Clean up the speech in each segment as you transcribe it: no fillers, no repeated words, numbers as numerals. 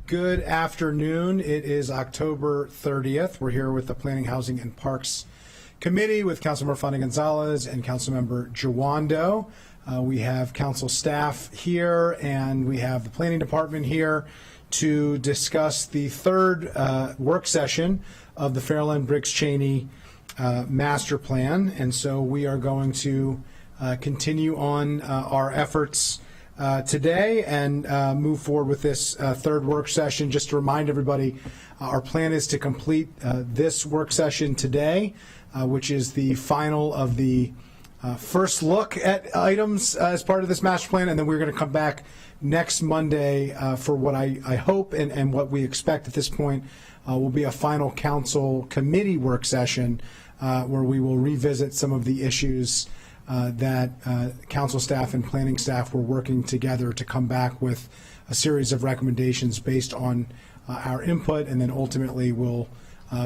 Good afternoon. It is October 30th. We're here with the Planning, Housing, and Parks Committee with Councilmember Fonda Gonzalez and Councilmember Jawando. We have council staff here, and we have the Planning Department here to discuss the third work session of the Fairland Briggs Cheney Master Plan. And so we are going to continue on our efforts today and move forward with this third work session. Just to remind everybody, our plan is to complete this work session today, which is the final of the first look at items as part of this master plan, and then we're going to come back next Monday for what I hope and what we expect at this point will be a final council committee work session where we will revisit some of the issues that council staff and planning staff were working together to come back with a series of recommendations based on our input, and then ultimately we'll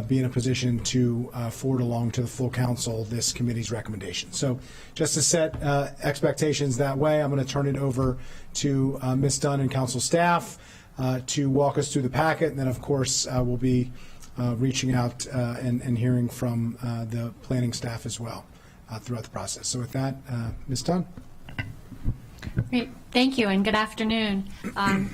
be in a position to forward along to the full council this committee's recommendation. So just to set expectations that way, I'm going to turn it over to Ms. Dunn and council staff to walk us through the packet, and then of course we'll be reaching out and hearing from the planning staff as well throughout the process. So with that, Ms. Dunn. Great. Thank you, and good afternoon.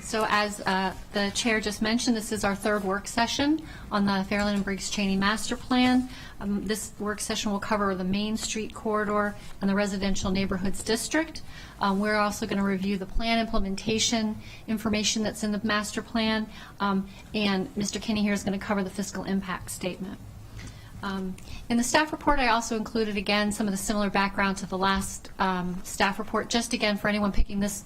So as the chair just mentioned, this is our third work session on the Fairland and Briggs Cheney Master Plan. This work session will cover the Main Street corridor and the residential neighborhoods district. We're also going to review the plan implementation information that's in the master plan, and Mr. Kinney here is going to cover the fiscal impact statement. In the staff report, I also included, again, some of the similar background to the last staff report, just again for anyone picking this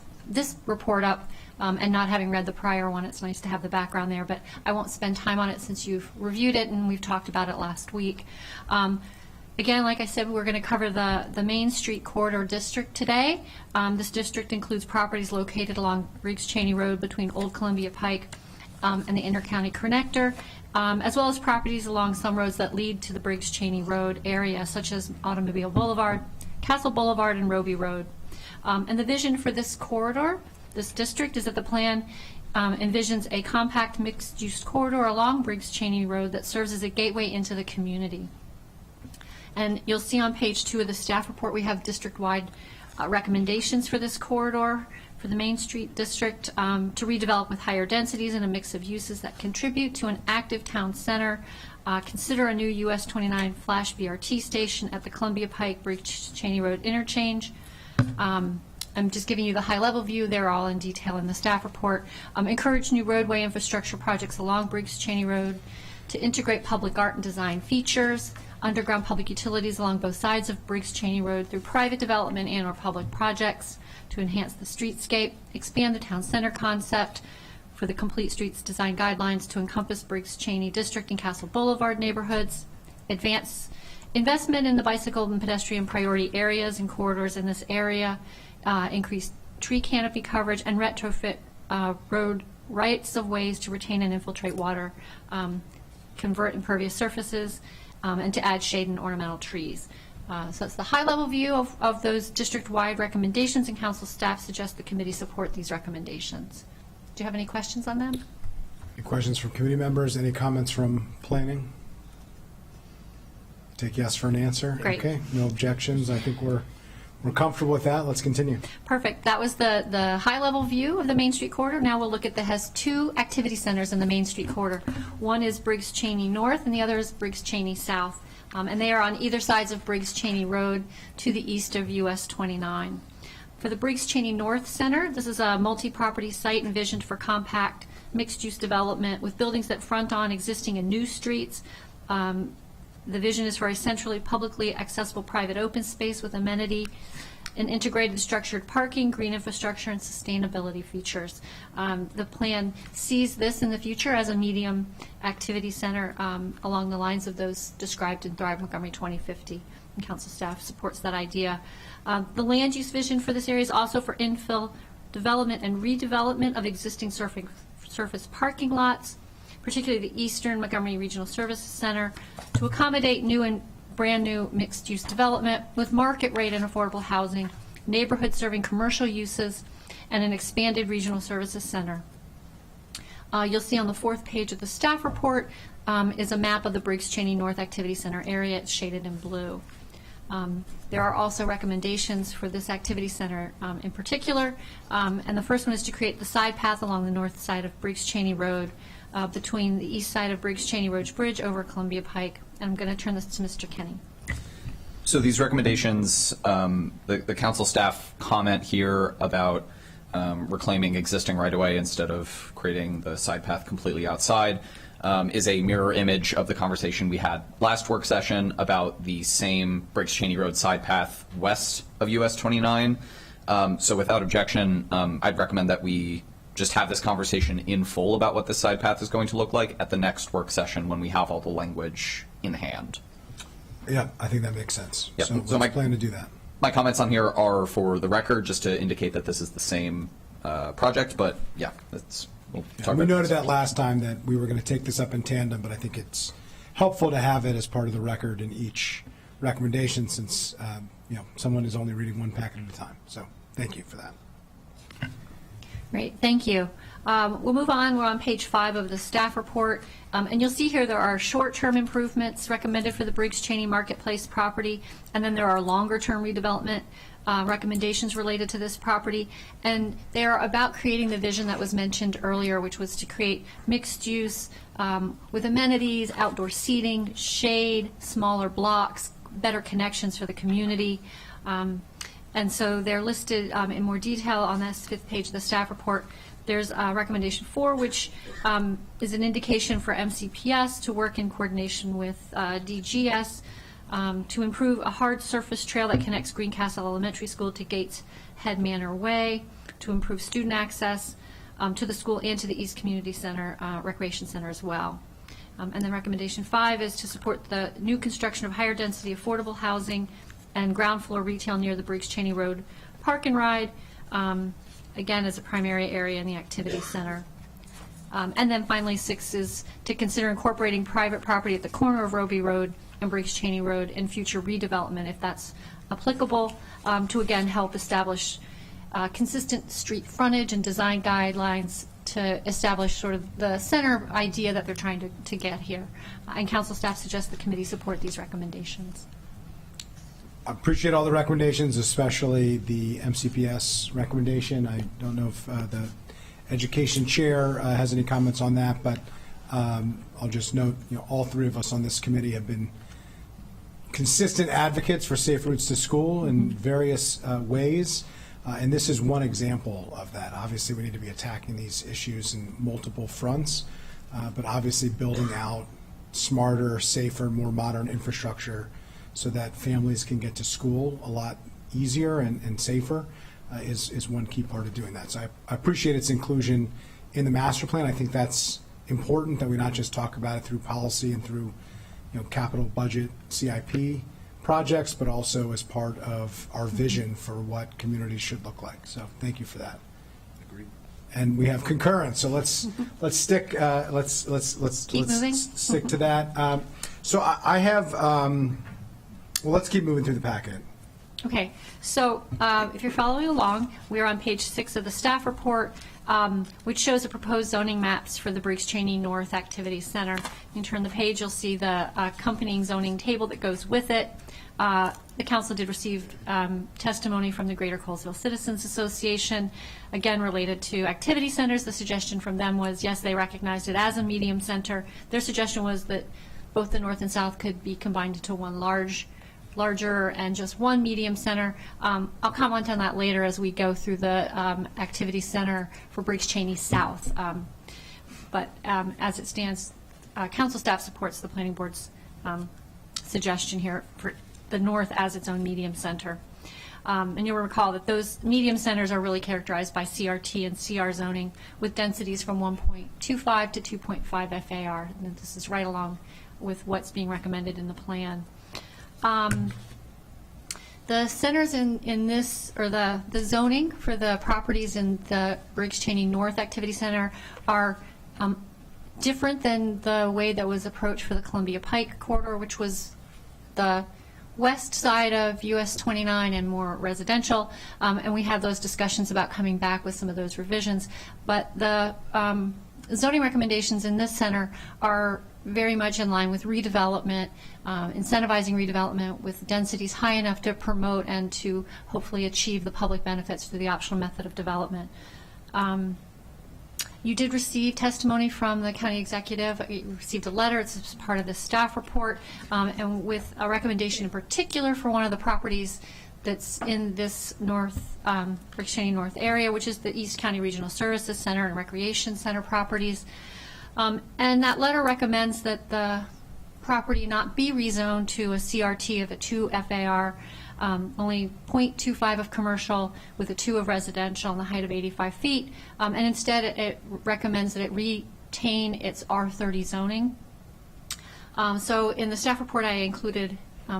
report up and not having read the prior one. It's nice to have the background there, but I won't spend time on it since you've reviewed it and we've talked about it last week. Again, like I said, we're going to cover the Main Street corridor district today. This district includes properties located along Briggs Cheney Road between Old Columbia Pike and the Intercounty Connector, as well as properties along some roads that lead to the Briggs Cheney Road area, such as Automobile Boulevard, Castle Boulevard, and Roby Road. And the vision for this corridor, this district, is that the plan envisions a compact mixed-use corridor along Briggs Cheney Road that serves as a gateway into the community. And you'll see on page 2 of the staff report we have district-wide recommendations for this corridor for the Main Street district to redevelop with higher densities and a mix of uses that contribute to an active town center. Consider a new US 29 flash BRT station at the Columbia Pike Briggs Cheney Road interchange. I'm just giving you the high-level view. They're all in detail in the staff report. Encourage new roadway infrastructure projects along Briggs Cheney Road to integrate public art and design features, underground public utilities along both sides of Briggs Cheney Road through private development and or public projects to enhance the streetscape, expand the town center concept for the complete streets design guidelines to encompass Briggs Cheney District and Castle Boulevard neighborhoods, advance investment in the bicycle and pedestrian priority areas and corridors in this area, increase tree canopy coverage, and retrofit road rights of ways to retain and infiltrate water, convert impervious surfaces, and to add shade and ornamental trees. So it's the high-level view of those district-wide recommendations, and council staff suggest the committee support these recommendations. Do you have any questions on them? Any questions from committee members? Any comments from planning? Take yes for an answer. Great. Okay, no objections. I think we're comfortable with that. Let's continue. Perfect. That was the high-level view of the Main Street corridor. Now we'll look at has two activity centers in the Main Street corridor. One is Briggs Cheney North, and the other is Briggs Cheney South. And they are on either sides of Briggs Cheney Road to the east of US 29. For the Briggs Cheney North Center, this is a multi-property site envisioned for compact mixed-use development with buildings that front on existing and new streets. The vision is for a centrally publicly accessible private open space with amenity and integrated structured parking, green infrastructure, and sustainability features. The plan sees this in the future as a medium activity center along the lines of those described in Thrive Montgomery 2050, and council staff supports that idea. The land use vision for this area is also for infill development and redevelopment of existing surface parking lots, particularly the Eastern Montgomery Regional Services Center, to accommodate new and brand new mixed-use development with market rate and affordable housing, neighborhood serving commercial uses, and an expanded regional services center. You'll see on the 4th page of the staff report is a map of the Briggs Cheney North Activity Center area. It's shaded in blue. There are also recommendations for this activity center in particular, and the first one is to create the side path along the north side of Briggs Cheney Road between the east side of Briggs Cheney Road Bridge over Columbia Pike. And I'm going to turn this to Mr. Kenny. So these recommendations, the council staff comment here about reclaiming existing right-of-way instead of creating the side path completely outside is a mirror image of the conversation we had last work session about the same Briggs Cheney Road side path west of US 29. So without objection, I'd recommend that we just have this conversation in full about what this side path is going to look like at the next work session when we have all the language in hand. Yeah, I think that makes sense. Yep. So let's plan to do that. My comments on here are for the record, just to indicate that this is the same project, but yeah, we'll talk We about noted this. that last time that we were going to take this up in tandem, but I think it's helpful to have it as part of the record in each recommendation since, someone is only reading one packet at a time. So thank you for that. Great, thank you. We'll move on. We're on page 5 of the staff report. And you'll see here there are short-term improvements recommended for the Briggs Cheney Marketplace property, and then there are longer-term redevelopment recommendations related to this property. And they are about creating the vision that was mentioned earlier, which was to create mixed use with amenities, outdoor seating, shade, smaller blocks, better connections for the community. And so they're listed in more detail on this 5th page of the staff report. There's recommendation 4, which is an indication for MCPS to work in coordination with DGS to improve a hard surface trail that connects Greencastle Elementary School to Gates Head Manor Way, to improve student access to the school and to the East Community Center, Recreation Center as well. And then recommendation 5 is to support the new construction of higher density affordable housing and ground floor retail near the Briggs Cheney Road Park and Ride, again, as a primary area in the activity center. And then finally, 6 is to consider incorporating private property at the corner of Roby Road and Briggs Cheney Road in future redevelopment, if that's applicable, to again help establish consistent street frontage and design guidelines to establish sort of the center idea that they're trying to get here. And council staff suggests the committee support these recommendations. I appreciate all the recommendations, especially the MCPS recommendation. I don't know if the education chair has any comments on that, but I'll just note, all 3 of us on this committee have been consistent advocates for safe routes to school in various ways, and this is one example of that. Obviously, we need to be attacking these issues in multiple fronts, but obviously building out smarter, safer, more modern infrastructure so that families can get to school a lot easier and safer is one key part of doing that. So I appreciate its inclusion in the master plan. I think that's important that we not just talk about it through policy and through capital budget CIP projects, but also as part of our vision for what communities should look like. So thank you for that. Agreed. And we have concurrence. So let's stick let's moving. stick to that. So I have. Well, let's keep moving through the packet. Okay, so if you're following along, we're on page 6 of the staff report, which shows the proposed zoning maps for the Briggs Cheney North Activity Center. You can turn the page, you'll see the accompanying zoning table that goes with it. The council did receive testimony from the Greater Colesville Citizens Association, again related to activity centers. The suggestion from them was, yes, they recognized it as a medium center. Their suggestion was that both the north and south could be combined into one larger and just one medium center. I'll comment on that later as we go through the activity center for Briggs Cheney South. But as it stands, council staff supports the planning board's suggestion here for the north as its own medium center. And you'll recall that those medium centers are really characterized by CRT and CR zoning with densities from 1.25 to 2.5 FAR. And this is right along with what's being recommended in the plan. The centers in this, or the zoning for the properties in the Briggs Cheney North Activity Center are different than the way that was approached for the Columbia Pike corridor, which was the west side of US 29 and more residential, and we had those discussions about coming back with some of those revisions. But the zoning recommendations in this center are very much in line with redevelopment, incentivizing redevelopment with densities high enough to promote and to hopefully achieve the public benefits through the optional method of development. You did receive testimony from the county executive. You received a letter. It's part of the staff report, and with a recommendation in particular for one of the properties that's in this Briggs Cheney North area, which is the East County Regional Services Center and Recreation Center properties. And that letter recommends that the property not be rezoned to a CRT of a 2 FAR, only 0.25 of commercial with a 2 of residential and the height of 85 feet. And instead, it recommends that it retain its R30 zoning. So in the staff report, I included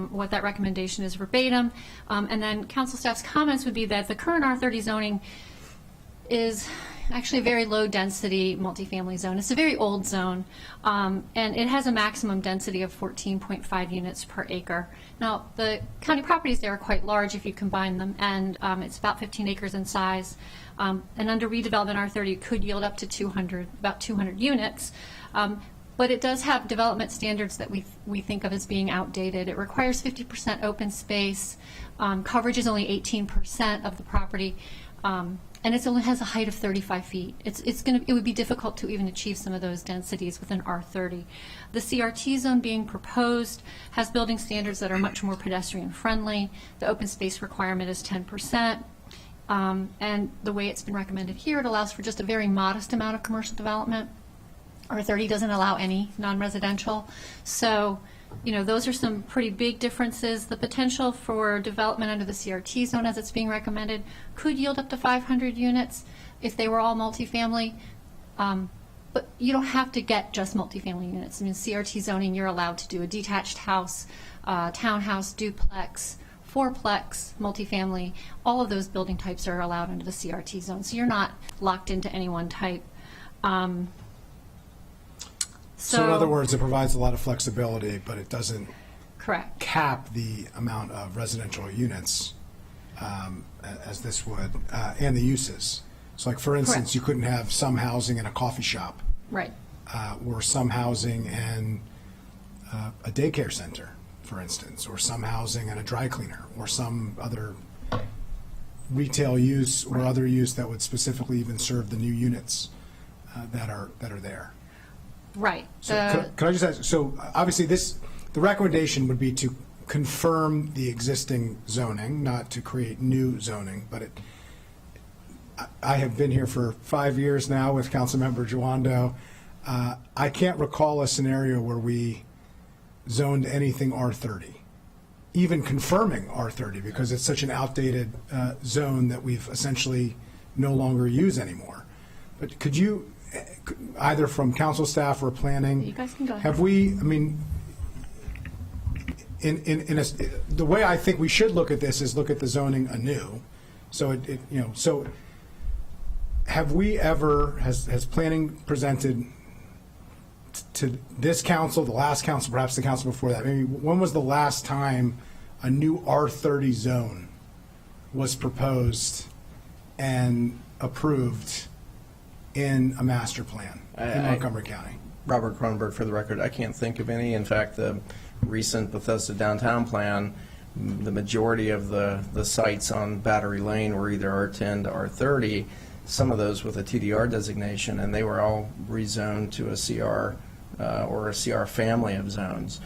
what that recommendation is verbatim. And then council staff's comments would be that the current R30 zoning is actually a very low density multifamily zone. It's a very old zone, and it has a maximum density of 14.5 units per acre. Now, the county properties there are quite large if you combine them, and it's about 15 acres in size. And under redevelopment, R30 could yield up to about 200 units. But it does have development standards that we think of as being outdated. It requires 50% open space. Coverage is only 18% of the property. And it only has a height of 35 feet. It would be difficult to even achieve some of those densities with an R30. The CRT zone being proposed has building standards that are much more pedestrian friendly. The open space requirement is 10%. And the way it's been recommended here, it allows for just a very modest amount of commercial development. R30 doesn't allow any non-residential. So, those are some pretty big differences. The potential for development under the CRT zone as it's being recommended could yield up to 500 units if they were all multifamily. But you don't have to get just multifamily units. I mean, CRT zoning, you're allowed to do a detached house, townhouse, duplex, fourplex, multifamily. All of those building types are allowed under the CRT zone. So you're not locked into any one type. So in other words, it provides a lot of flexibility, but it doesn't correct. cap the amount of residential units as this would, and the uses. So like, for instance, Correct. you couldn't have some housing in a coffee shop, Right. or some housing in a daycare center, for instance, or some housing in a dry cleaner, or some other retail use or other use that would specifically even serve the new units that are there. Right. So could I just ask, so obviously the recommendation would be to confirm the existing zoning, not to create new zoning, but I have been here for 5 years now with Councilmember Jawando. I can't recall a scenario where we zoned anything R30, even confirming R30, because it's such an outdated zone that we've essentially no longer use anymore. But could you, either from council staff or planning, You guys can go ahead. have we, I mean, the way I think we should look at this is look at the zoning anew. So so have we ever, has planning presented to this council, the last council, perhaps the council before that, maybe when was the last time a new R30 zone was proposed and approved in a master plan in Montgomery County? Robert Cronenberg, for the record. I can't think of any. In fact, the recent Bethesda downtown plan, the majority of the sites on Battery Lane were either R10 to R30, some of those with a TDR designation, and they were all rezoned to a CR or a CR family of zones,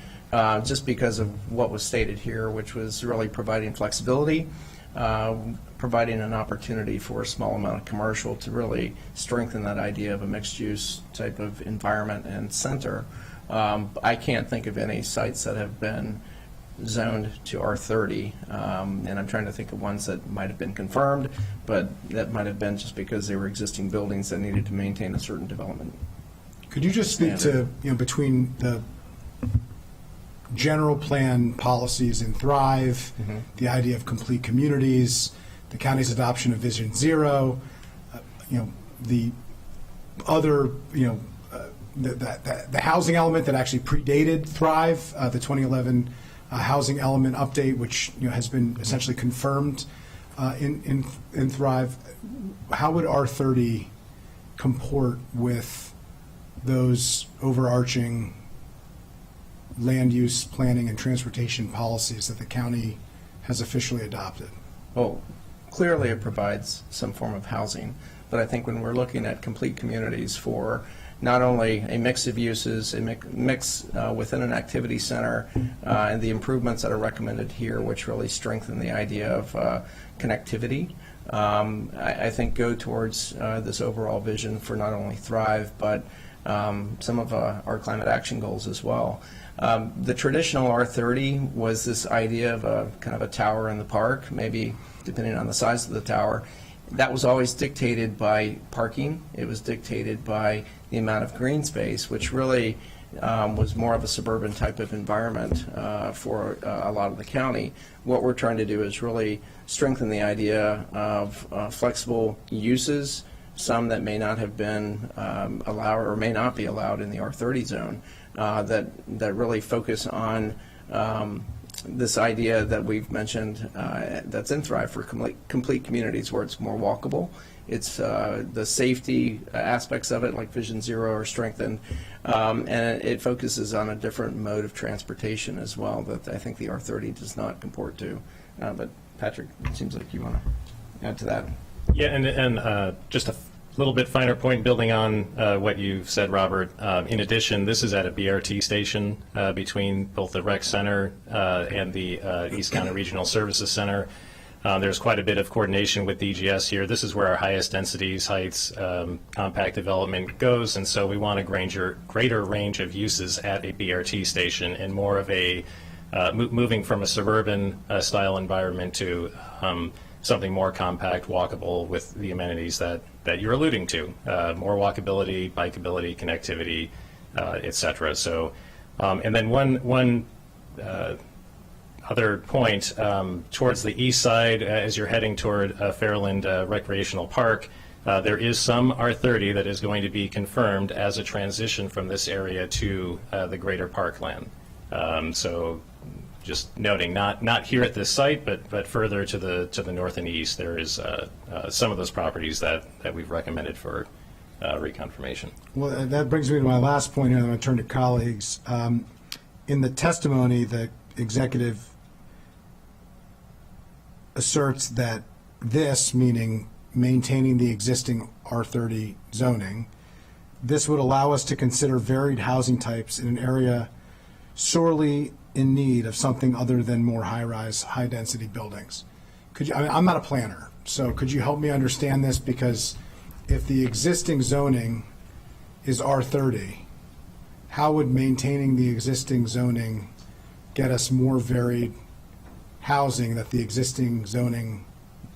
just because of what was stated here, which was really providing flexibility, providing an opportunity for a small amount of commercial to really strengthen that idea of a mixed-use type of environment and center. I can't think of any sites that have been zoned to R30, and I'm trying to think of ones that might have been confirmed, but that might have been just because they were existing buildings that needed to maintain a certain development. Could you just speak to, between the general plan policies in Thrive, the idea of complete communities, the county's adoption of Vision Zero, the other, the housing element that actually predated Thrive, the 2011 housing element update, which has been essentially confirmed in Thrive. How would R30 comport with those overarching land use planning and transportation policies that the county has officially adopted? Well, clearly it provides some form of housing, but I think when we're looking at complete communities for not only a mix of uses, a mix within an activity center, and the improvements that are recommended here, which really strengthen the idea of connectivity, I think go towards this overall vision for not only Thrive, but some of our climate action goals as well. The traditional R30 was this idea of a kind of a tower in the park, maybe depending on the size of the tower. That was always dictated by parking. It was dictated by the amount of green space, which really was more of a suburban type of environment for a lot of the county. What we're trying to do is really strengthen the idea of flexible uses, some that may not have been allowed or may not be allowed in the R30 zone, that really focus on this idea that we've mentioned that's in Thrive for complete communities, where it's more walkable. It's the safety aspects of it, like Vision Zero, are strengthened, and it focuses on a different mode of transportation as well that I think the R30 does not comport to. But Patrick, it seems like you want to add to that. Yeah, and just a little bit finer point, building on what you said, Robert. In addition, this is at a BRT station between both the rec center and the East County Regional Services Center. There's quite a bit of coordination with DGS here. This is where our highest densities, heights, compact development goes, and so we want a greater range of uses at a BRT station and more of a moving from a suburban style environment to something more compact, walkable with the amenities that you're alluding to, more walkability, bikeability, connectivity, et cetera. So, and then one other point, towards the east side, as you're heading toward Fairland Recreational Park, there is some R30 that is going to be confirmed as a transition from this area to the greater parkland. So just noting, not here at this site, but further to the north and east, there is some of those properties that we've recommended for reconfirmation. Well, that brings me to my last point, and I'm going to turn to colleagues. In the testimony, the executive asserts that this, meaning maintaining the existing R30 zoning, this would allow us to consider varied housing types in an area sorely in need of something other than more high-rise, high-density buildings. Could you, I mean, I'm not a planner, so could you help me understand this? Because if the existing zoning is R30, how would maintaining the existing zoning get us more varied housing that the existing zoning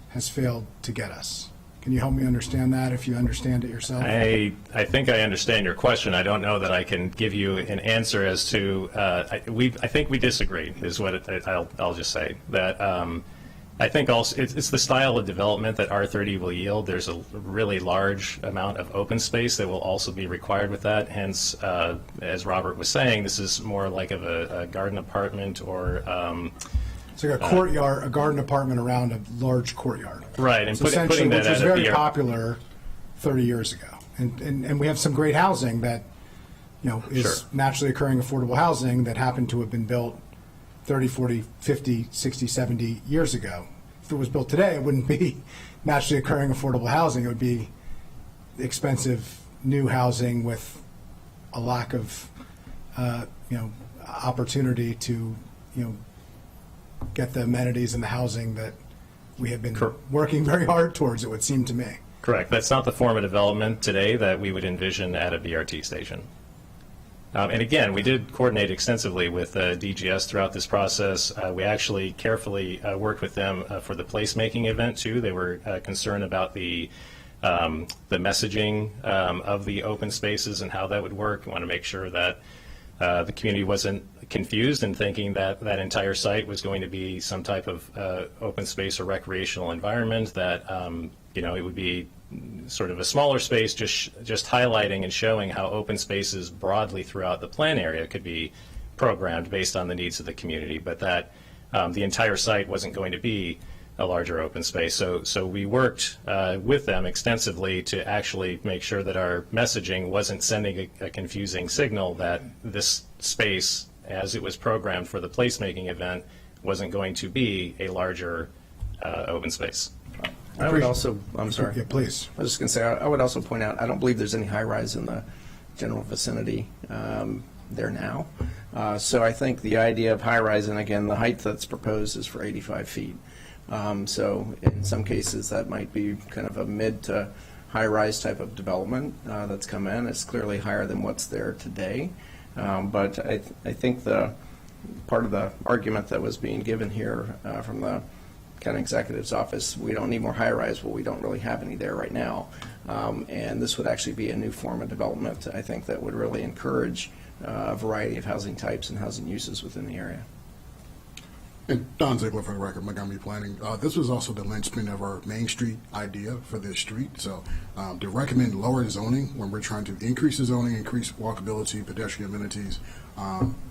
has failed to get us? Can you help me understand that, if you understand it yourself? I think I understand your question. I don't know that I can give you an answer as to, I think we disagree, is what I'll just say. That I think also it's the style of development that R30 will yield. There's a really large amount of open space that will also be required with that. Hence, as Robert was saying, this is more like of a garden apartment or it's like a courtyard, a garden apartment around a large courtyard. Right, and So putting that which was at a very BR popular 30 years ago. And we have some great housing that, is Sure. naturally occurring affordable housing that happened to have been built 30, 40, 50, 60, 70 years ago. If it was built today, it wouldn't be naturally occurring affordable housing. It would be expensive new housing with a lack of, opportunity to, get the amenities and the housing that we have been working very hard towards, it would seem to me. Correct. That's not the form of development today that we would envision at a BRT station. And again, we did coordinate extensively with DGS throughout this process. We actually carefully worked with them for the placemaking event too. They were concerned about the messaging of the open spaces and how that would work. We want to make sure that the community wasn't confused in thinking that that entire site was going to be some type of open space or recreational environment, that it would be sort of a smaller space, just highlighting and showing how open spaces broadly throughout the plan area could be programmed based on the needs of the community, but that the entire site wasn't going to be a larger open space. So we worked with them extensively to actually make sure that our messaging wasn't sending a confusing signal that this space, as it was programmed for the placemaking event, wasn't going to be a larger open space. I would also, I'm sorry. Yeah, please. I was just going to say, I would also point out, I don't believe there's any high-rise in the general vicinity there now. So I think the idea of high-rise, and again, the height that's proposed is for 85 feet. So in some cases, that might be kind of a mid to high-rise type of development that's come in. It's clearly higher than what's there today. But I think the part of the argument that was being given here from the county executive's office, we don't need more high-rise. Well, we don't really have any there right now. And this would actually be a new form of development, I think, that would really encourage a variety of housing types and housing uses within the area. And Don Ziegler for the record, Montgomery Planning. This was also the linchpin of our Main Street idea for this street. So to recommend lower zoning when we're trying to increase the zoning, increase walkability, pedestrian amenities,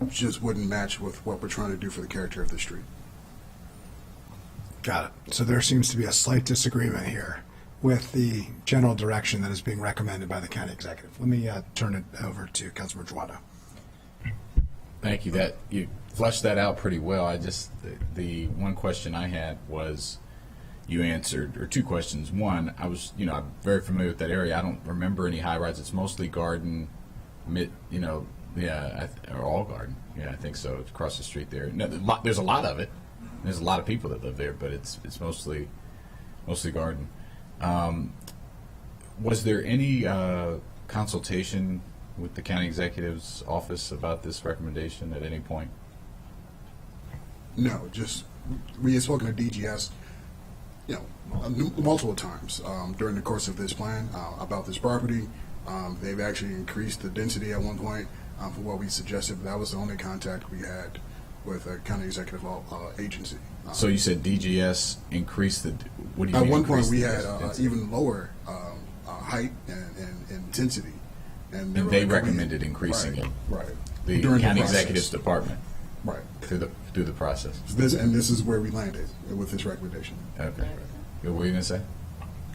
just wouldn't match with what we're trying to do for the character of the street. Got it. So there seems to be a slight disagreement here with the general direction that is being recommended by the county executive. Let me turn it over to Councilmember Juanda. Thank you. That you fleshed that out pretty well. I just the one question I had was you answered, or two questions. One, I'm very familiar with that area. I don't remember any high rise. It's mostly garden, or all garden. Yeah, I think so. It's across the street there. No, there's a lot of it. There's a lot of people that live there, but it's mostly garden. Was there any consultation with the county executive's office about this recommendation at any point? No, just we had spoken to DGS, multiple times during the course of this plan about this property. They've actually increased the density at one point for what we suggested, but that was the only contact we had with a county executive agency. So you said DGS increased the. What do you mean? At one point, we increased had the density? even lower height and intensity, and They recommended increasing it. Right. The During county process. executive's department Right. through the process. This is where we landed with this recommendation. Okay. What were you going to say?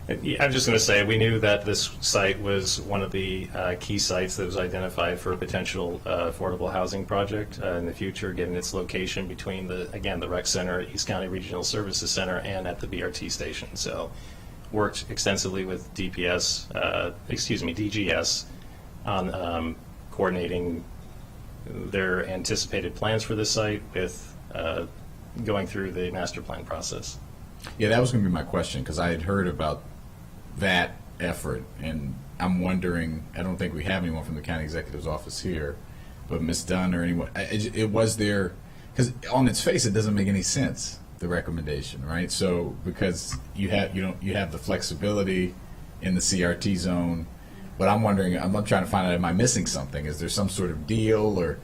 I'm just going to say we knew that this site was one of the key sites that was identified for a potential affordable housing project in the future, given its location between the rec center, East County Regional Services Center, and at the BRT station. So worked extensively with DGS on coordinating their anticipated plans for this site with going through the master plan process. Yeah, that was going to be my question, because I had heard about that effort, and I'm wondering, I don't think we have anyone from the county executive's office here, but Ms. Dunn or anyone, it was there, because on its face, it doesn't make any sense, the recommendation, right? So, because you have the flexibility in the CRT zone, but I'm wondering, I'm trying to find out, am I missing something? Is there some sort of deal, or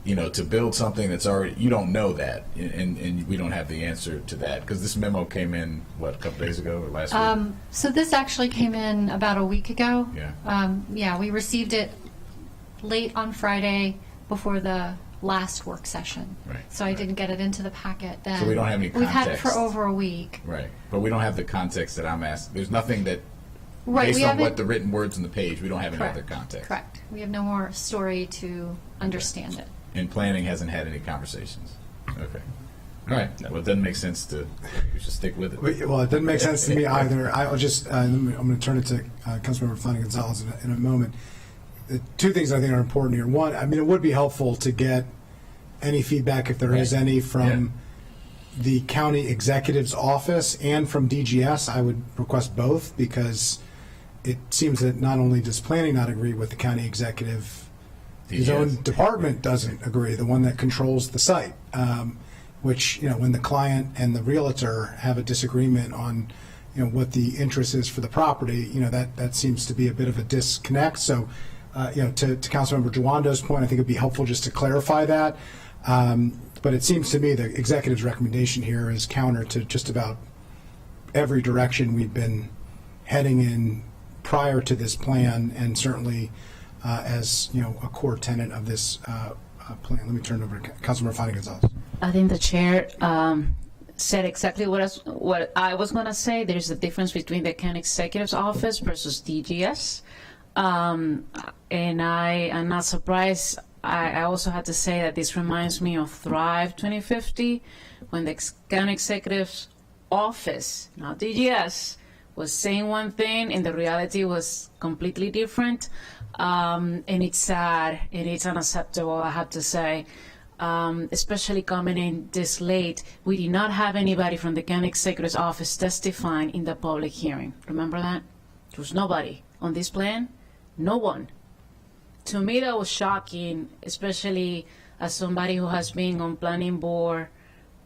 to build something that's already, you don't know that, and we don't have the answer to that, because this memo came in, a couple days ago or last week? So this actually came in about a week ago. Yeah. We received it late on Friday before the last work session. Right, So I right. didn't get it into the packet then. So we don't have any We've had it for context. over a week. Right, but we don't have the context that I'm asking. There's nothing that, Right, based we on haven't- what the written words on the page, we don't have any other Correct. context. Correct. We have no more story to understand it. And planning hasn't had any conversations. Okay. All right. Well, it doesn't make sense to, we should stick with it. Well, it doesn't make sense to me either. I'll just, I'm going to turn it to Councilmember Flanagan Gonzalez in a moment. The two things I think are important here. One, it would be helpful to get any feedback, if there is Right. any, from the county executive's office and from DGS. I would request both, because it seems that not only does planning not agree with the county executive, his DGS. own department doesn't agree, the one that controls the site, which, when the client and the realtor have a disagreement on, what the interest is for the property, that seems to be a bit of a disconnect. So, to Councilmember Juando's point, I think it'd be helpful just to clarify that. But it seems to me the executive's recommendation here is counter to just about every direction we've been heading in prior to this plan, and certainly as a core tenet of this plan. Let me turn it over to Councilmember Flanagan Gonzalez. I think the chair said exactly what I was going to say. There's a difference between the county executive's office versus DGS. And I'm not surprised. I also had to say that this reminds me of Thrive 2050, when the county executive's office, not DGS, was saying one thing and the reality was completely different. And it's sad and it's unacceptable, I have to say. Especially coming in this late, we did not have anybody from the county executive's office testifying in the public hearing. Remember that? There was nobody on this plan. No one. To me, that was shocking, especially as somebody who has been on planning board,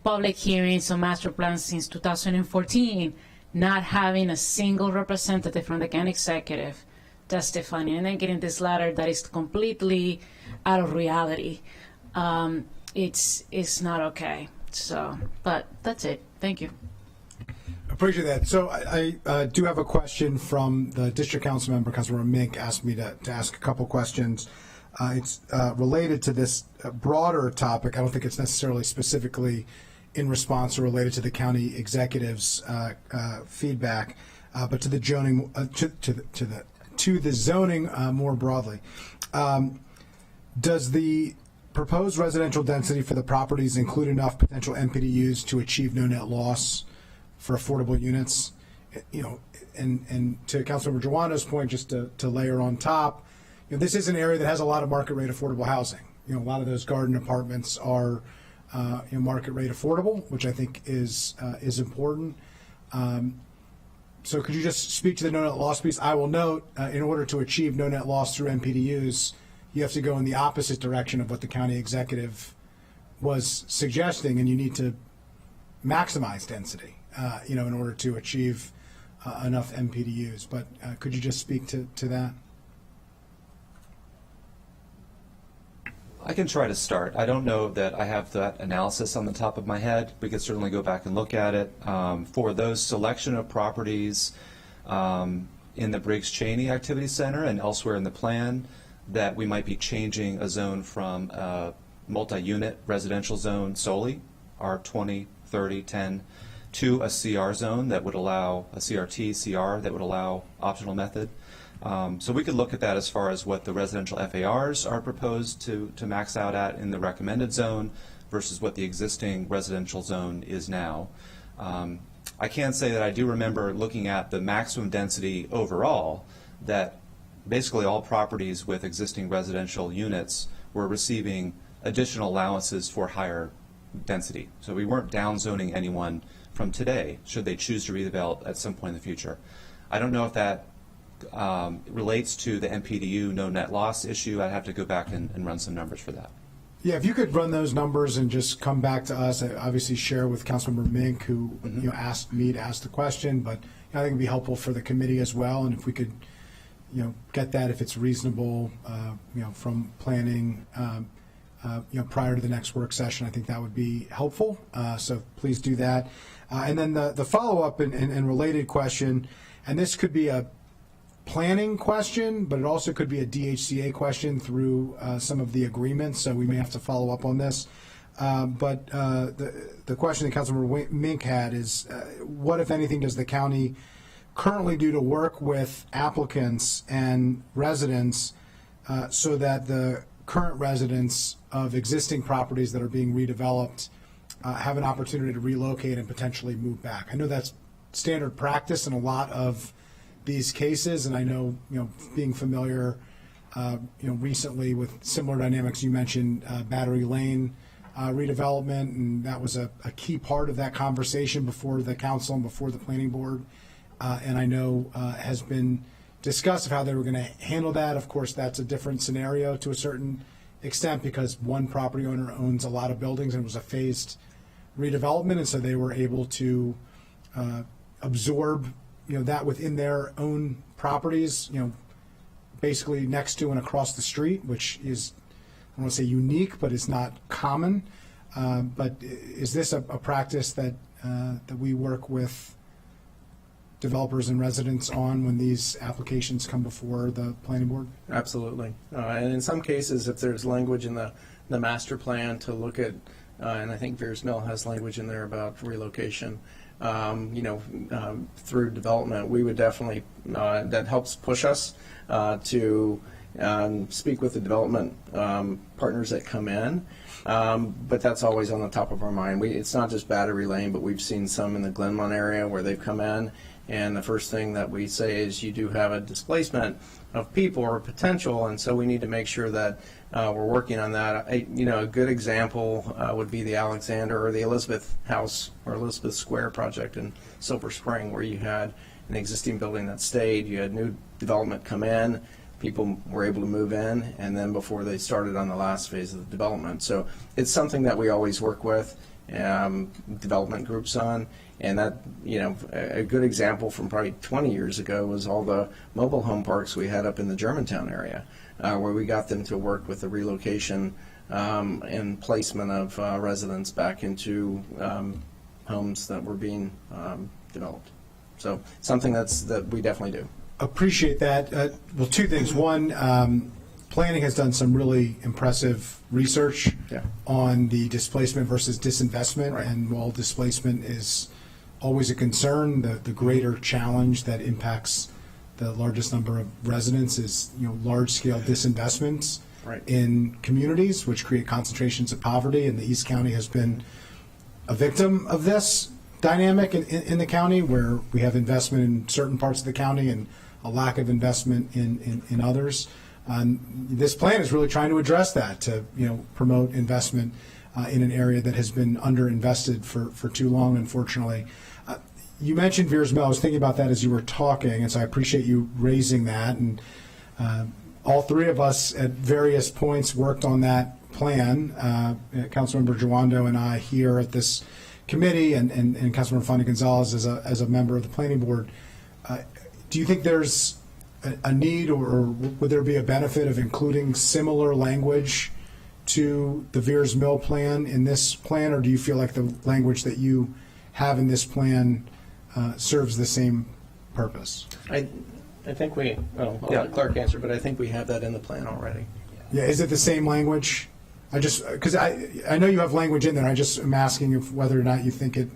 public hearings on master plans since 2014, not having a single representative from the county executive testifying, and then getting this letter that is completely out of reality. It's not okay. So, but that's it. Thank you. Appreciate that. So I do have a question from the district council member. Councilmember Mink asked me to ask a couple questions. It's related to this broader topic. I don't think it's necessarily specifically in response or related to the county executive's feedback, but to the zoning, to the zoning more broadly. Does the proposed residential density for the properties include enough potential NPDUs to achieve no net loss for affordable units? You know, and to Councilmember Joanna's point, just to layer on top, you know, this is an area that has a lot of market rate affordable housing. You know, a lot of those garden apartments are you know, market rate affordable, which I think is important. So could you just speak to the no net loss piece? I will note, in order to achieve no net loss through NPDUs, you have to go in the opposite direction of what the county executive was suggesting, and you need to maximize density, you know, in order to achieve enough NPDUs. But could you just speak to that? I can try to start. I don't know that I have that analysis on the top of my head. We could certainly go back and look at it. For those selection of properties in the Briggs-Cheney Activity Center and elsewhere in the plan, that we might be changing a zone from a multi-unit residential zone solely, R20, 30, 10, to a CR zone that would allow a CRT, CR that would allow optional method. So we could look at that as far as what the residential FARs are proposed to max out at in the recommended zone versus what the existing residential zone is now. I can say that I do remember looking at the maximum density overall, that basically all properties with existing residential units were receiving additional allowances for higher density. So we weren't downzoning anyone from today, should they choose to redevelop at some point in the future. I don't know if that relates to the NPDU no net loss issue. I'd have to go back and run some numbers for that. Yeah, if you could run those numbers and just come back to us, I obviously share with Councilmember Mink, who you know, asked me to ask the question, but I think it'd be helpful for the committee as well. And if we could, you know, get that if it's reasonable, you know, from planning, you know, prior to the next work session, I think that would be helpful. So please do that. And then the follow-up and related question, and this could be a planning question, but it also could be a DHCA question through some of the agreements, so we may have to follow up on this. But the question that Councilmember Mink had is, what, if anything, does the county currently do to work with applicants and residents so that the current residents of existing properties that are being redeveloped have an opportunity to relocate and potentially move back? I know that's standard practice in a lot of these cases, and I know, you know, being familiar, you know, recently with similar dynamics, you mentioned Battery Lane redevelopment, and that was a key part of that conversation before the council and before the planning board, and I know has been discussed of how they were going to handle that. Of course, that's a different scenario to a certain extent because one property owner owns a lot of buildings and it was a phased redevelopment, and so they were able to absorb, you know, that within their own properties, you know, basically next to and across the street, which is, I don't want to say unique, but it's not common. But is this a practice that that we work with developers and residents on when these applications come before the planning board? Absolutely. And in some cases, if there's language in the master plan to look at and I think Veers Mill has language in there about relocation, through development, we would definitely, that helps push us to speak with the development partners that come in. But that's always on the top of our mind. It's not just Battery Lane, but we've seen some in the Glenmont area where they've come in, and the first thing that we say is you do have a displacement of people or potential, and so we need to make sure that we're working on that. A good example would be the Alexander or the Elizabeth House or Elizabeth Square project in Silver Spring, where you had an existing building that stayed, you had new development come in, people were able to move in, and then before they started on the last phase of the development. So it's something that we always work with development groups on, and that, a good example from probably 20 years ago was all the mobile home parks we had up in the Germantown area, where we got them to work with the relocation and placement of residents back into homes that were being developed. So something that we definitely do. Appreciate that. Well, two things. One, planning has done some really impressive research on the displacement versus disinvestment. Right. And while displacement is always a concern, the greater challenge that impacts the largest number of residents is large-scale disinvestments in communities, which create concentrations of poverty. And the East County has been a victim of this dynamic in the county, where we have investment in certain parts of the county and a lack of investment in others. This plan is really trying to address that, to promote investment in an area that has been underinvested for too long, unfortunately. You mentioned Veers Mill. I was thinking about that as you were talking, and so I appreciate you raising that. And all three of us at various points worked on that plan. Councilmember Jawando and I here at this committee, and Councilmember Fanny Gonzalez as a member of the planning board. Do you think there's a need, or would there be a benefit of including similar language to the Veers Mill plan in this plan, or do you feel like the language that you have in this plan serves the same purpose? I think I'll let Clark answer, but I think we have that in the plan already. Yeah, is it the same language? Because I know you have language in there. I just am asking if whether or not you think it.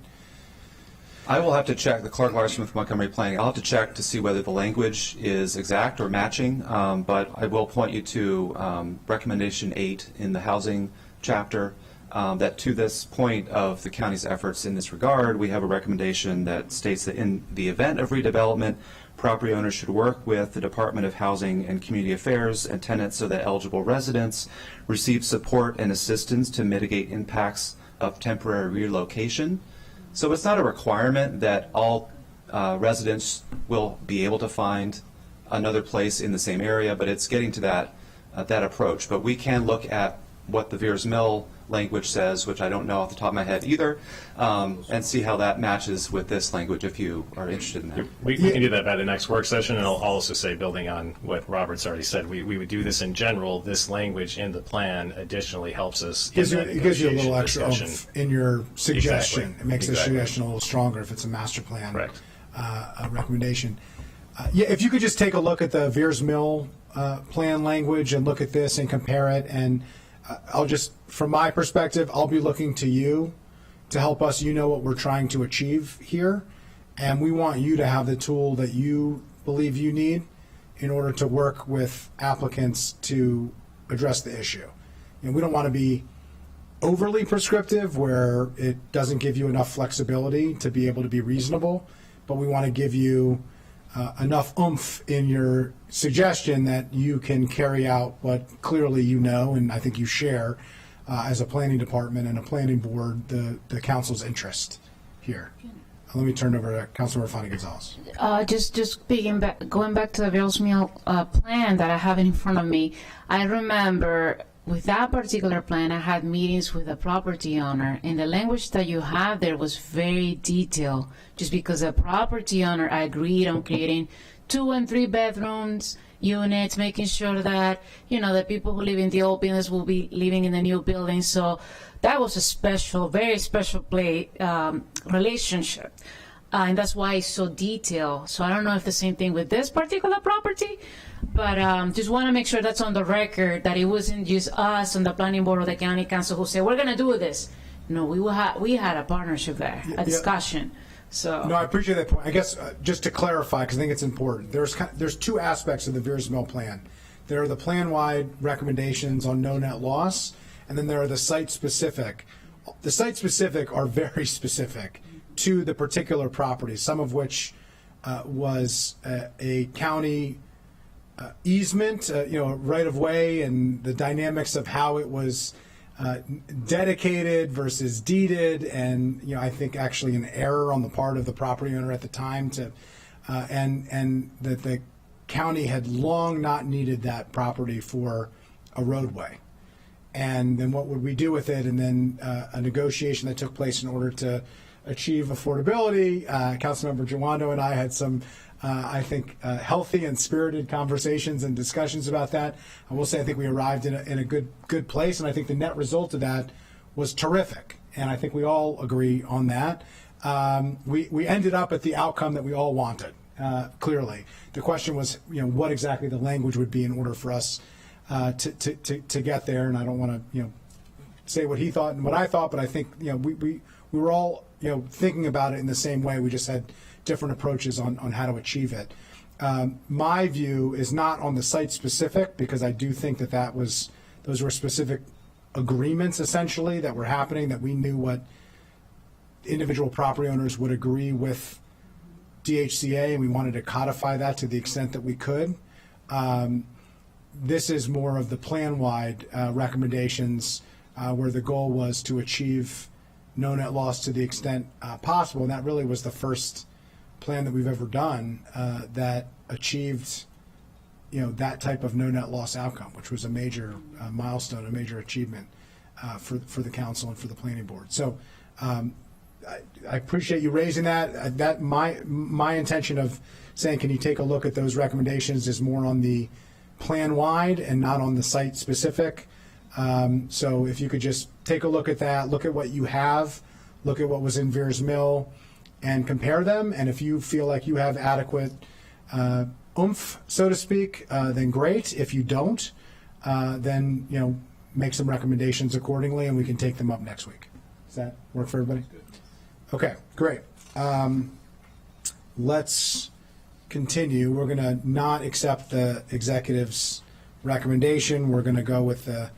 I will have to check the Clark Larson with Montgomery Planning. I'll have to check to see whether the language is exact or matching, but I will point you to recommendation 8 in the housing chapter, that to this point of the county's efforts in this regard, we have a recommendation that states that in the event of redevelopment, property owners should work with the Department of Housing and Community Affairs and tenants so that eligible residents receive support and assistance to mitigate impacts of temporary relocation. So it's not a requirement that all residents will be able to find another place in the same area, but it's getting to that approach. But we can look at what the Veers Mill language says, which I don't know off the top of my head either, and see how that matches with this language if you are interested in that. We can do that at the next work session, and I'll also say, building on what Robert's already said, we would do this in general. This language in the plan additionally helps us. It gives you a little extra discussion. oomph in your suggestion. Exactly. It makes the Exactly. suggestion a little stronger if it's a master plan Correct. A recommendation. If you could just take a look at the Veers Mill plan language and look at this and compare it, and I'll just, from my perspective, I'll be looking to you to help us. You know what we're trying to achieve here, and we want you to have the tool that you believe you need in order to work with applicants to address the issue. We don't want to be overly prescriptive where it doesn't give you enough flexibility to be able to be reasonable, but we want to give you enough oomph in your suggestion that you can carry out what clearly you know, and I think you share as a planning department and a planning board, the council's interest here. Let me turn it over to Councilmember Fanny Gonzalez. Just going back to the Veers Mill plan that I have in front of me, I remember with that particular plan, I had meetings with the property owner, and the language that you have there was very detailed, just because the property owner agreed on creating 2 and 3 bedrooms units, making sure that, the people who live in the old buildings will be living in the new building. So that was a special, very special relationship. And that's why it's so detailed. So I don't know if the same thing with this particular property, but just want to make sure that's on the record, that it wasn't just us on the planning board or the county council who said, we're going to do this. No, we had a partnership there, a discussion. So No, I appreciate that point. I guess just to clarify, because I think it's important, there's two aspects of the Veers Mill plan. There are the plan-wide recommendations on no net loss, and then there are the site-specific. The site-specific are very specific to the particular property, some of which was a county easement, right of way, and the dynamics of how it was dedicated versus deeded, and I think actually an error on the part of the property owner at the time and that the county had long not needed that property for a roadway. And then what would we do with it? And then a negotiation that took place in order to achieve affordability. Councilmember Jawando and I had some, I think, healthy and spirited conversations and discussions about that. I will say I think we arrived in a good place, and I think the net result of that was terrific. And I think we all agree on that. We ended up at the outcome that we all wanted, clearly. The question was, what exactly the language would be in order for us to get there. And I don't want to, say what he thought and what I thought, but I think, we were all, thinking about it in the same way. We just had different approaches on how to achieve it. My view is not on the site specific, because I do think those were specific agreements essentially that were happening, that we knew what individual property owners would agree with DHCA, and we wanted to codify that to the extent that we could. This is more of the plan-wide recommendations where the goal was to achieve no net loss to the extent possible, and that really was the first plan that we've ever done that achieved that type of no net loss outcome, which was a major milestone, a major achievement for the council and for the planning board. So I appreciate you raising that. That my intention of saying, can you take a look at those recommendations, is more on the plan wide and not on the site specific. So if you could just take a look at that, look at what you have, look at what was in Veers Mill, and compare them. And if you feel like you have adequate oomph, so to speak, then great. If you don't, then make some recommendations accordingly, and we can take them up next week. Does that work for everybody? Okay, great. Let's continue. We're going to not accept the executive's recommendation. We're going to go with the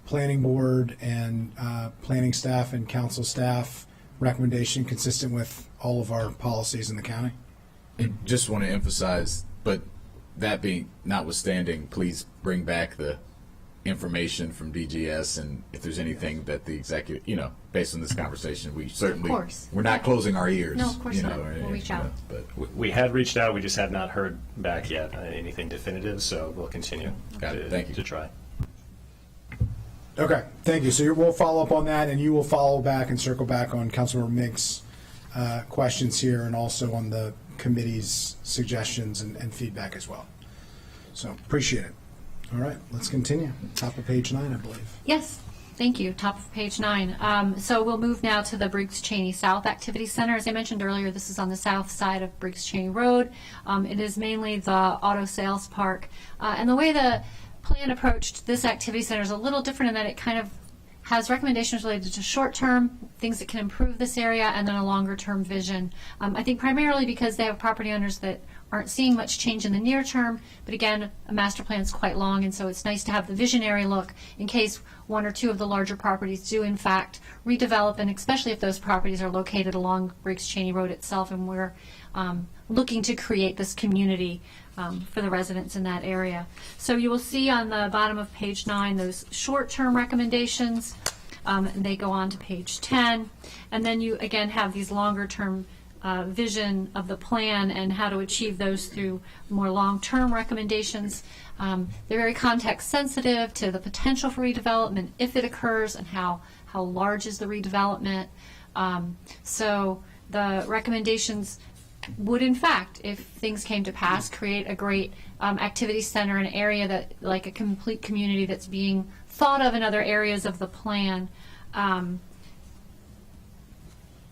planning board and planning staff and council staff recommendation, consistent with all of our policies in the county. I just want to emphasize, but that being notwithstanding, please bring back the information from DGS, and if there's anything that the executive, based on this conversation, we certainly, Of course. we're not closing our ears. No, of course not. or We'll reach out. But We had reached out, we just had not heard back yet anything definitive, so we'll continue Got it. Thank you. to try. Okay, thank you. So we'll follow up on that, and you will follow back and circle back on Councilmember Mink's questions here, and also on the committee's suggestions and feedback as well. So appreciate it. All right, let's continue. Top of page 9, I believe. Yes, thank you. Top of page 9. So we'll move now to the Briggs Cheney South Activity Center. As I mentioned earlier, this is on the south side of Briggs Cheney Road. It is mainly the auto sales park. And the way the plan approached this activity center is a little different in that it kind of has recommendations related to short-term, things that can improve this area, and then a longer-term vision. I think primarily because they have property owners that aren't seeing much change in the near term, but again, a master plan is quite long, and so it's nice to have the visionary look in case one or two of the larger properties do in fact redevelop, and especially if those properties are located along Briggs Cheney Road itself, and we're looking to create this community for the residents in that area. So you will see on the bottom of page 9 those short-term recommendations, and they go on to page 10, and then you again have these longer-term vision of the plan and how to achieve those through more long-term recommendations. They're very context sensitive to the potential for redevelopment if it occurs, and how large is the redevelopment. So the recommendations would in fact, if things came to pass, create a great activity center, an area that, like a complete community that's being thought of in other areas of the plan.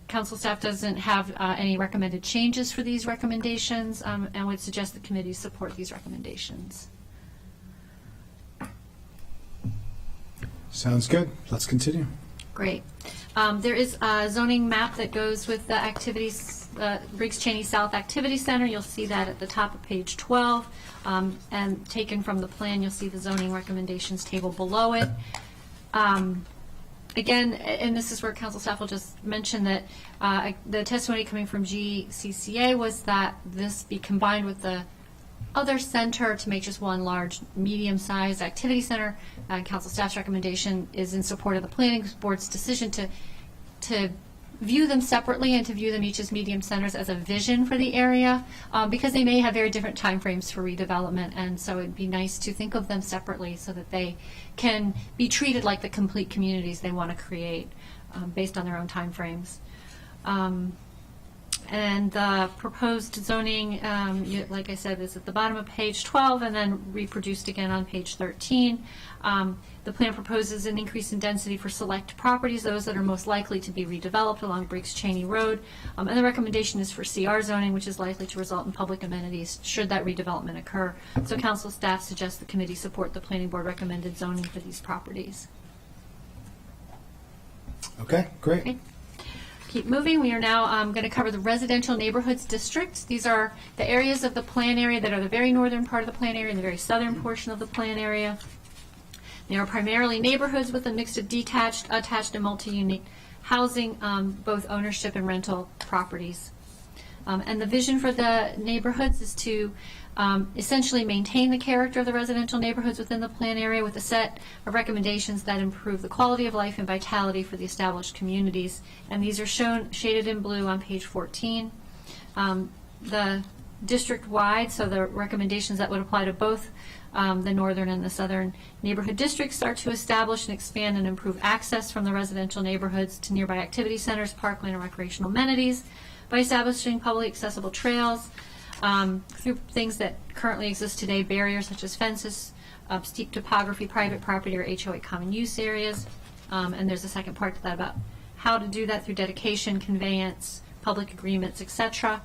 Council staff doesn't have any recommended changes for these recommendations, and would suggest the committee support these recommendations. Sounds good. Let's continue. Great. There is a zoning map that goes with the activities, Briggs Cheney South Activity Center. You'll see that at the top of page 12. And taken from the plan, you'll see the zoning recommendations table below it. Again, and this is where council staff will just mention that the testimony coming from GCCA was that this be combined with the other center to make just one large, medium-sized activity center. Council staff's recommendation is in support of the planning board's decision to view them separately and to view them each as medium centers as a vision for the area, because they may have very different timeframes for redevelopment, and so it'd be nice to think of them separately so that they can be treated like the complete communities they want to create based on their own timeframes. And the proposed zoning, like I said, is at the bottom of page 12 and then reproduced again on page 13. The plan proposes an increase in density for select properties, those that are most likely to be redeveloped along Briggs Cheney Road. And the recommendation is for CR zoning, which is likely to result in public amenities should that redevelopment occur. So council staff suggests the committee support the planning board recommended zoning for these properties. Okay, great. Okay. Keep moving. We are now going to cover the residential neighborhoods districts. These are the areas of the plan area that are the very northern part of the plan area and the very southern portion of the plan area. They are primarily neighborhoods with a mix of detached, attached, and multi-unit housing, both ownership and rental properties. And the vision for the neighborhoods is to essentially maintain the character of the residential neighborhoods within the plan area with a set of recommendations that improve the quality of life and vitality for the established communities. And these are shown shaded in blue on page 14. The district-wide, so the recommendations that would apply to both the northern and the southern neighborhood districts are to establish and expand and improve access from the residential neighborhoods to nearby activity centers, parkland, and recreational amenities by establishing publicly accessible trails through things that currently exist today, barriers such as fences, steep topography, private property, or HOA common use areas. And there's a second part to that about how to do that through dedication, conveyance, public agreements, etc.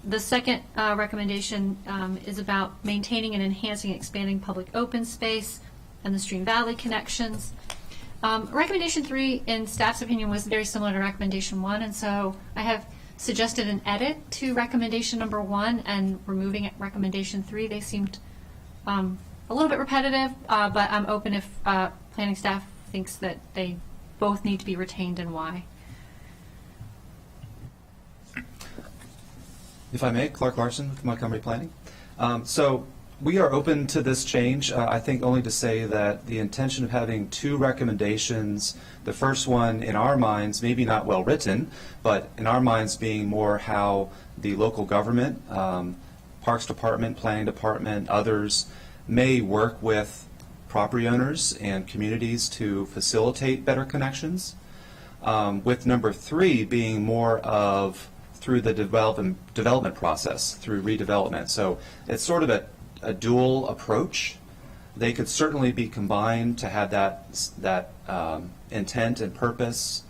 The second recommendation is about maintaining and enhancing and expanding public open space and the stream valley connections. Recommendation 3, in staff's opinion, was very similar to recommendation 1, and so I have suggested an edit to recommendation number 1 and removing recommendation 3. They seemed a little bit repetitive, but I'm open if planning staff thinks that they both need to be retained and why. If I may, Clark Larson with Montgomery Planning. So we are open to this change. I think only to say that the intention of having 2 recommendations, the first one in our minds, maybe not well written, but in our minds being more how the local government, Parks Department, Planning Department, others may work with property owners and communities to facilitate better connections. With number 3 being more of through the development process, through redevelopment. So it's sort of a dual approach. They could certainly be combined to have that intent and purpose,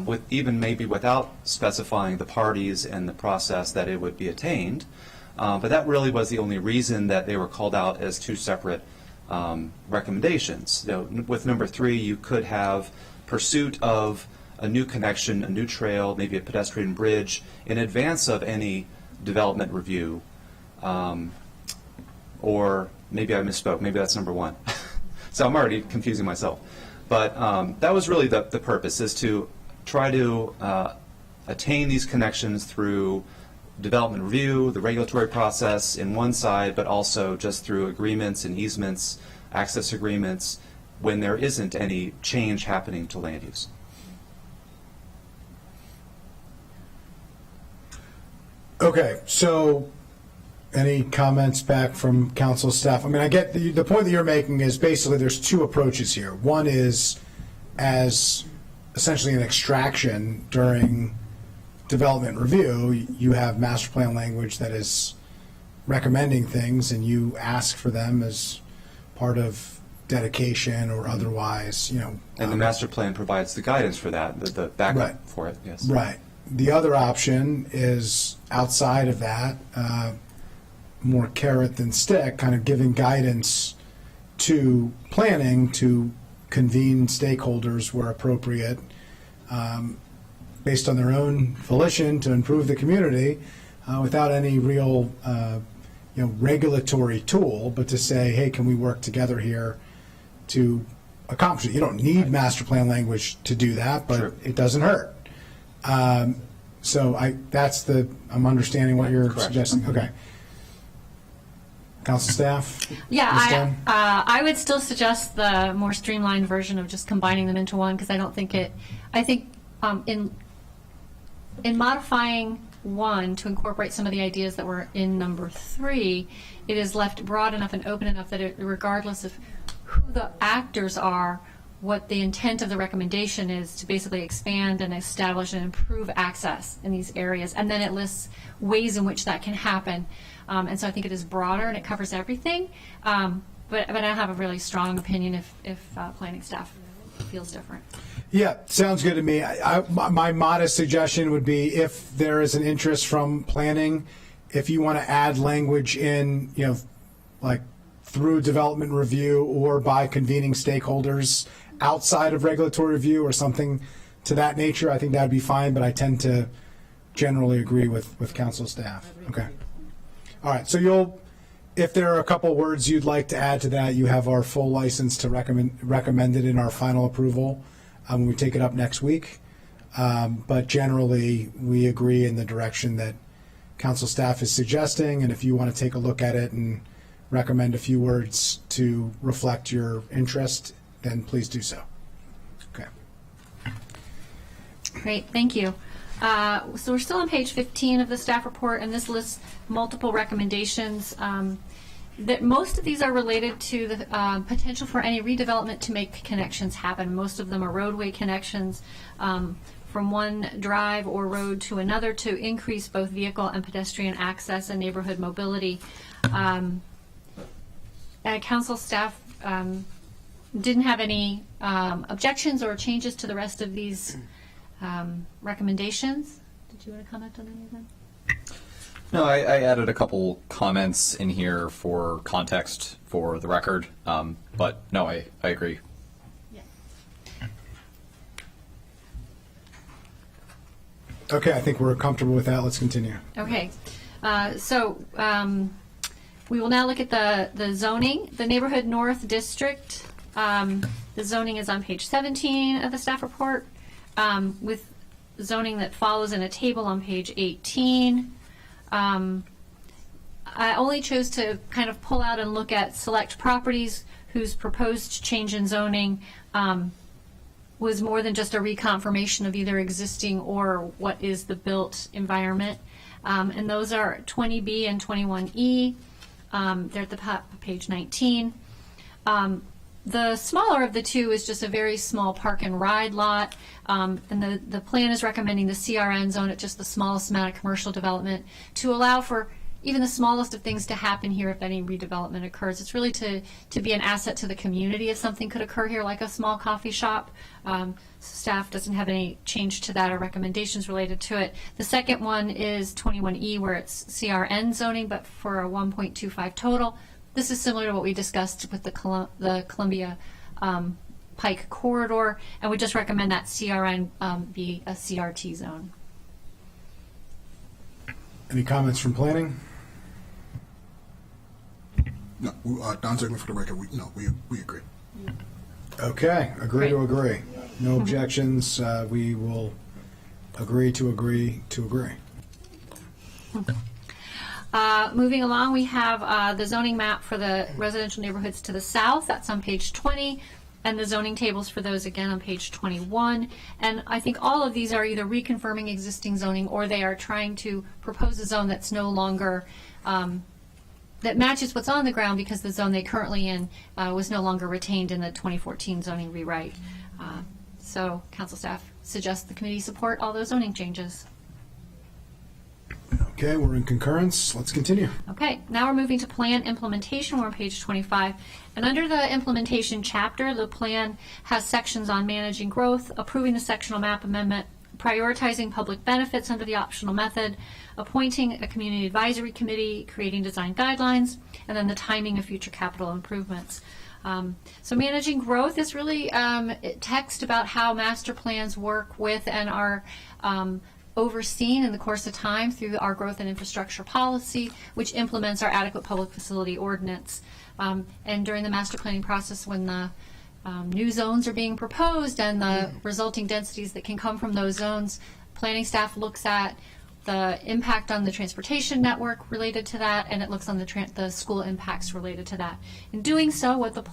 with even maybe without specifying the parties and the process that it would be attained. But that really was the only reason that they were called out as 2 separate recommendations. With number 3, you could have pursuit of a new connection, a new trail, maybe a pedestrian bridge in advance of any development review. Or maybe I misspoke, maybe that's number 1. So I'm already confusing myself. But that was really the purpose, is to try to attain these connections through development review, the regulatory process in one side, but also just through agreements and easements, access agreements, when there isn't any change happening to land use. Okay, so any comments back from council staff? I mean, I get the point that you're making is basically there's 2 approaches here. One is as essentially an extraction during development review. You have master plan language that is recommending things, and you ask for them as part of dedication or otherwise, And the master plan provides the guidance for that, the backup Right. for it, yes. Right. The other option is outside of that, more carrot than stick, kind of giving guidance to planning to convene stakeholders where appropriate, based on their own volition to improve the community, without any real, regulatory tool, but to say, hey, can we work together here to accomplish it? You don't need master plan language to do that, but it doesn't hurt. So I'm understanding what you're suggesting. Okay. Council staff? Ms. Dunn? I would still suggest the more streamlined version of just combining them into one, because I don't think in modifying one to incorporate some of the ideas that were in number 3, it is left broad enough and open enough that regardless of who the actors are, what the intent of the recommendation is to basically expand and establish and improve access in these areas. And then it lists ways in which that can happen. And so I think it is broader and it covers everything. But I have a really strong opinion if planning staff feels different. Yeah, sounds good to me. My modest suggestion would be, if there is an interest from planning, if you want to add language in, like through development review or by convening stakeholders outside of regulatory review or something to that nature, I think that'd be fine, but I tend to generally agree with council staff. Okay. All right, so if there are a couple words you'd like to add to that, you have our full license to recommend it in our final approval when we take it up next week. But generally, we agree in the direction that council staff is suggesting, and if you want to take a look at it and recommend a few words to reflect your interest, then please do so. Okay. Great, thank you. So we're still on page 15 of the staff report, and this lists multiple recommendations. That most of these are related to the potential for any redevelopment to make connections happen. Most of them are roadway connections from one drive or road to another to increase both vehicle and pedestrian access and neighborhood mobility. Council staff didn't have any objections or changes to the rest of these recommendations. Did you want to comment on any of them? No, I added a couple comments in here for context for the record, but no, I agree. Yeah. Okay, I think we're comfortable with that. Let's continue. Okay, so we will now look at the zoning. The Neighborhood North District, the zoning is on page 17 of the staff report, with zoning that follows in a table on page 18. I only chose to kind of pull out and look at select properties whose proposed change in zoning was more than just a reconfirmation of either existing or what is the built environment. And those are 20B and 21E. They're at the top of page 19. The smaller of the two is just a very small park and ride lot, and the plan is recommending the CRN zone at just the smallest amount of commercial development to allow for even the smallest of things to happen here if any redevelopment occurs. It's really to be an asset to the community if something could occur here, like a small coffee shop. Staff doesn't have any change to that or recommendations related to it. The second one is 21E, where it's CRN zoning, but for a 1.25 total. This is similar to what we discussed with the Columbia Pike corridor, and we just recommend that CRN be a CRT zone. Any comments from planning? No, Don Ziegler for the record. We agree. Okay, agree to Great. agree. No objections. We will agree to agree to agree. Moving along, we have the zoning map for the residential neighborhoods to the south. That's on page 20, and the zoning tables for those again on page 21. And I think all of these are either reconfirming existing zoning or they are trying to propose a zone that's no longer that matches what's on the ground, because the zone they currently in was no longer retained in the 2014 zoning rewrite. So council staff suggests the committee support all those zoning changes. Okay, we're in concurrence. Let's continue. Okay, now we're moving to plan implementation. We're on page 25. And under the implementation chapter, the plan has sections on managing growth, approving the sectional map amendment, prioritizing public benefits under the optional method, appointing a community advisory committee, creating design guidelines, and then the timing of future capital improvements. So managing growth is really text about how master plans work with and are overseen in the course of time through our growth and infrastructure policy, which implements our adequate public facility ordinance. And during the master planning process, when the new zones are being proposed and the resulting densities that can come from those zones, planning staff looks at the impact on the transportation network related to that, and it looks on the school impacts related to that. In doing so, what the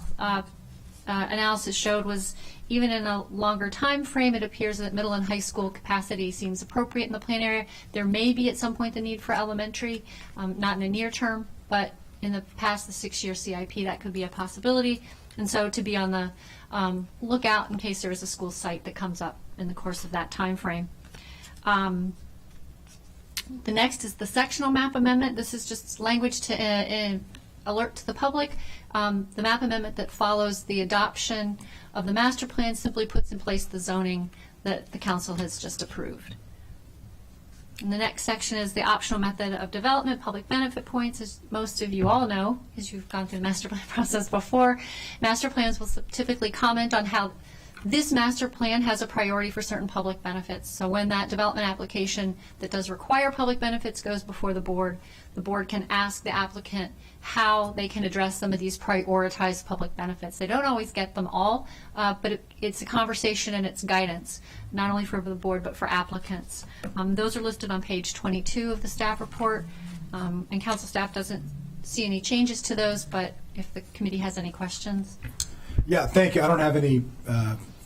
analysis showed was even in a longer time frame, it appears that middle and high school capacity seems appropriate in the plan area. There may be at some point the need for elementary, not in the near term, but in the past the 6-year CIP, that could be a possibility. And so to be on the lookout in case there is a school site that comes up in the course of that time frame. The next is the sectional map amendment. This is just language to alert to the public. The map amendment that follows the adoption of the master plan simply puts in place the zoning that the council has just approved. And the next section is the optional method of development, public benefit points. As most of you all know, because you've gone through the master plan process before, master plans will typically comment on how this master plan has a priority for certain public benefits. So when that development application that does require public benefits goes before the board can ask the applicant how they can address some of these prioritized public benefits. They don't always get them all, but it's a conversation and it's guidance, not only for the board but for applicants. Those are listed on page 22 of the staff report, and council staff doesn't see any changes to those, but if the committee has any questions. Yeah, thank you. I don't have any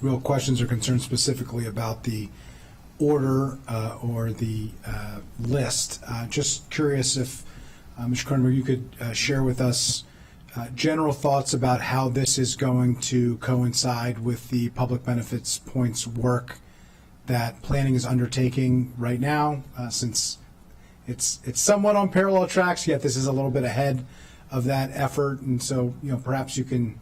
real questions or concerns specifically about the order or the list. Just curious if, Mr. Kronberg, you could share with us general thoughts about how this is going to coincide with the public benefits points work that planning is undertaking right now, since it's somewhat on parallel tracks, yet this is a little bit ahead of that effort. And so, perhaps you can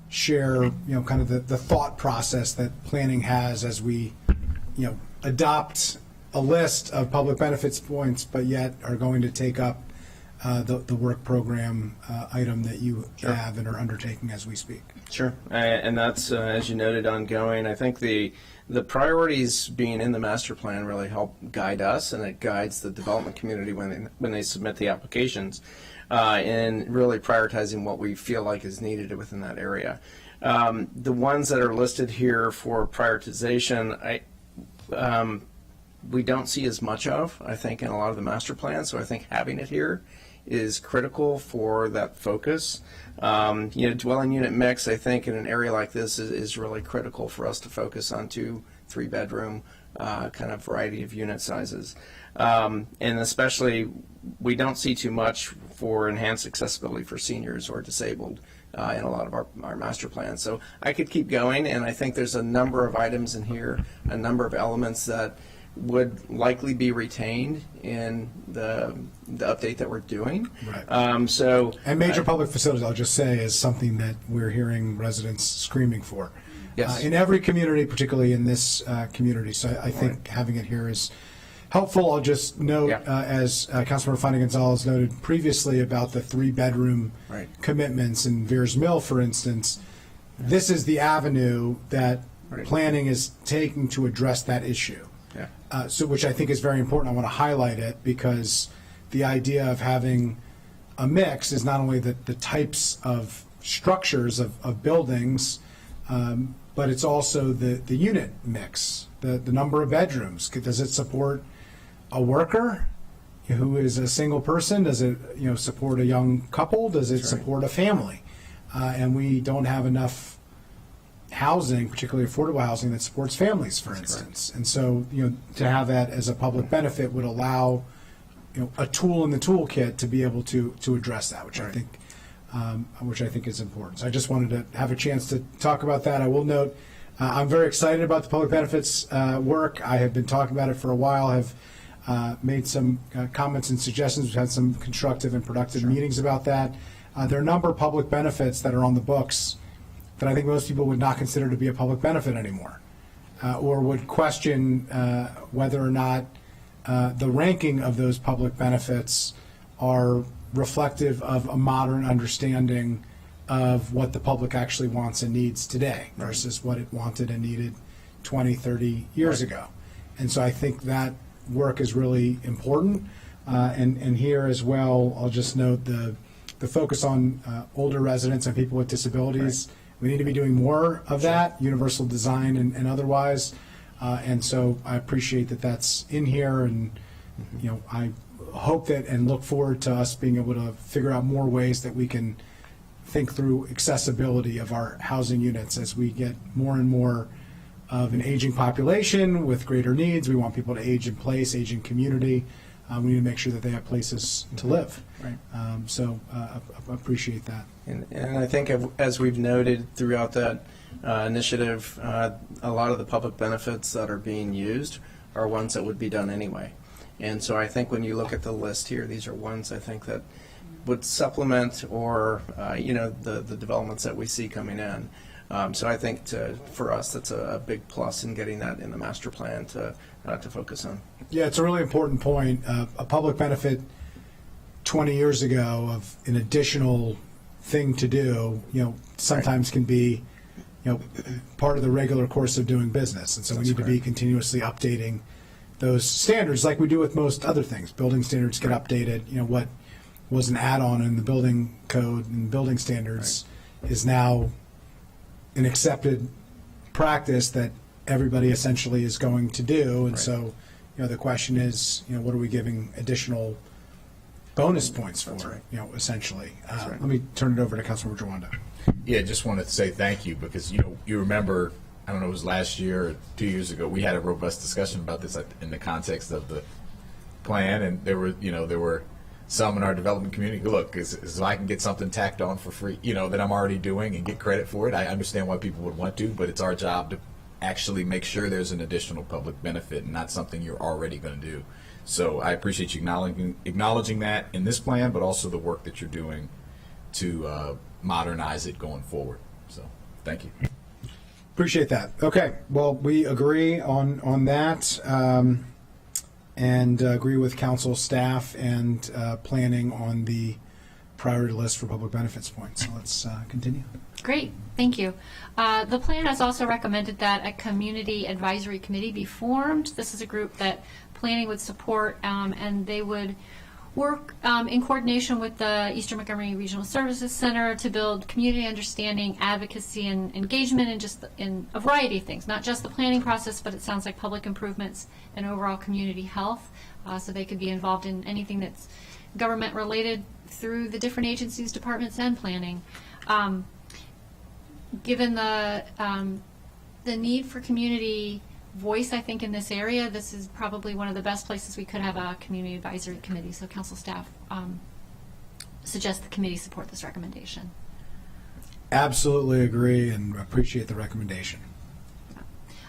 share, kind of the thought process that planning has as we, adopt a list of public benefits points, but yet are going to take up the work program item that you have and are undertaking as we speak. Sure, and that's, as you noted, ongoing. I think the priorities being in the master plan really help guide us, and it guides the development community when they submit the applications, in really prioritizing what we feel like is needed within that area. The ones that are listed here for prioritization, we don't see as much of, I think, in a lot of the master plans, so I think having it here is critical for that focus. Dwelling unit mix, I think, in an area like this is really critical for us to focus on 2-3 bedroom kind of variety of unit sizes. And especially, we don't see too much for enhanced accessibility for seniors or disabled in a lot of our master plans. So I could keep going, and I think there's a number of items in here, a number of elements that would likely be retained in the update that we're doing. Right. And major public facilities, I'll just say, is something that we're hearing residents screaming for. Yes. In every community, particularly in this community. So I think having it here is helpful. I'll just note, as Councilmember Fani Gonzalez noted previously about the 3-bedroom commitments in Veers Mill, for instance, this is the avenue that planning is taking to address that issue. So which I think is very important. I want to highlight it because the idea of having a mix is not only the types of structures of buildings, but it's also the unit mix, the number of bedrooms. Does it support a worker who is a single person? Does it support a young couple? Does it support a family? And we don't have enough housing, particularly affordable housing, that supports families, for instance. And so, to have that as a public benefit would allow, a tool in the toolkit to be able to address that, which I think is important. So I just wanted to have a chance to talk about that. I will note, I'm very excited about the public benefits work. I have been talking about it for a while. Have made some comments and suggestions. We've had some constructive and productive meetings about that. There are a number of public benefits that are on the books that I think most people would not consider to be a public benefit anymore, or would question whether or not the ranking of those public benefits are reflective of a modern understanding of what the public actually wants and needs today versus what it wanted and needed 20, 30 years ago. And so I think that work is really important. And here as well, I'll just note the focus on older residents and people with disabilities. We need to be doing more of that, universal design and otherwise. And so I appreciate that that's in here, and I hope that and look forward to us being able to figure out more ways that we can think through accessibility of our housing units as we get more and more of an aging population with greater needs. We want people to age in place, age in community. We need to make sure that they have places to live. Right. So I appreciate that. And I think as we've noted throughout that initiative, a lot of the public benefits that are being used are ones that would be done anyway. And so I think when you look at the list here, these are ones I think that would supplement or, the developments that we see coming in. So I think for us, that's a big plus in getting that in the master plan to focus on. Yeah, it's a really important point. A public benefit 20 years ago of an additional thing to do, sometimes can be, part of the regular course of doing business. And so we need to be continuously updating those standards like we do with most other things. Building standards get updated. What was an add-on in the building code and building standards is now an accepted practice that everybody essentially is going to do. And so, the question is, what are we giving additional bonus points for, essentially. Let me turn it over to Councilmember Jawanda. Yeah, just wanted to say thank you because, you remember, I don't know, it was last year or 2 years ago, we had a robust discussion about this in the context of the plan, and there were some in our development community who, look, if I can get something tacked on for free, that I'm already doing and get credit for it, I understand why people would want to, but it's our job to actually make sure there's an additional public benefit and not something you're already going to do. So I appreciate you acknowledging that in this plan, but also the work that you're doing to modernize it going forward. So thank you. Appreciate that. Okay, well, we agree on that and agree with council staff and planning on the priority list for public benefits points. So let's continue. Great, thank you. The plan has also recommended that a community advisory committee be formed. This is a group that planning would support, and they would work in coordination with the Eastern Montgomery Regional Services Center to build community understanding, advocacy, and engagement in a variety of things, not just the planning process, but it sounds like public improvements and overall community health. So they could be involved in anything that's government related through the different agencies, departments, and planning. Given the need for community voice, I think, in this area, this is probably one of the best places we could have a community advisory committee. So council staff suggest the committee support this recommendation. Absolutely agree and appreciate the recommendation.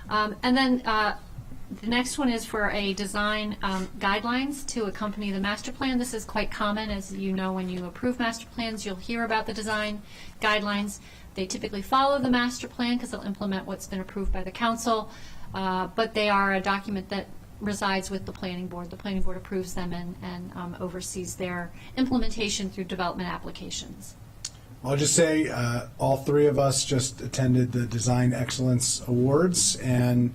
And then the next one is for a design guidelines to accompany the master plan. This is quite common. As you know, when you approve master plans, you'll hear about the design guidelines. They typically follow the master plan because they'll implement what's been approved by the council, but they are a document that resides with the planning board. The planning board approves them and oversees their implementation through development applications. I'll just say all three of us just attended the Design Excellence Awards and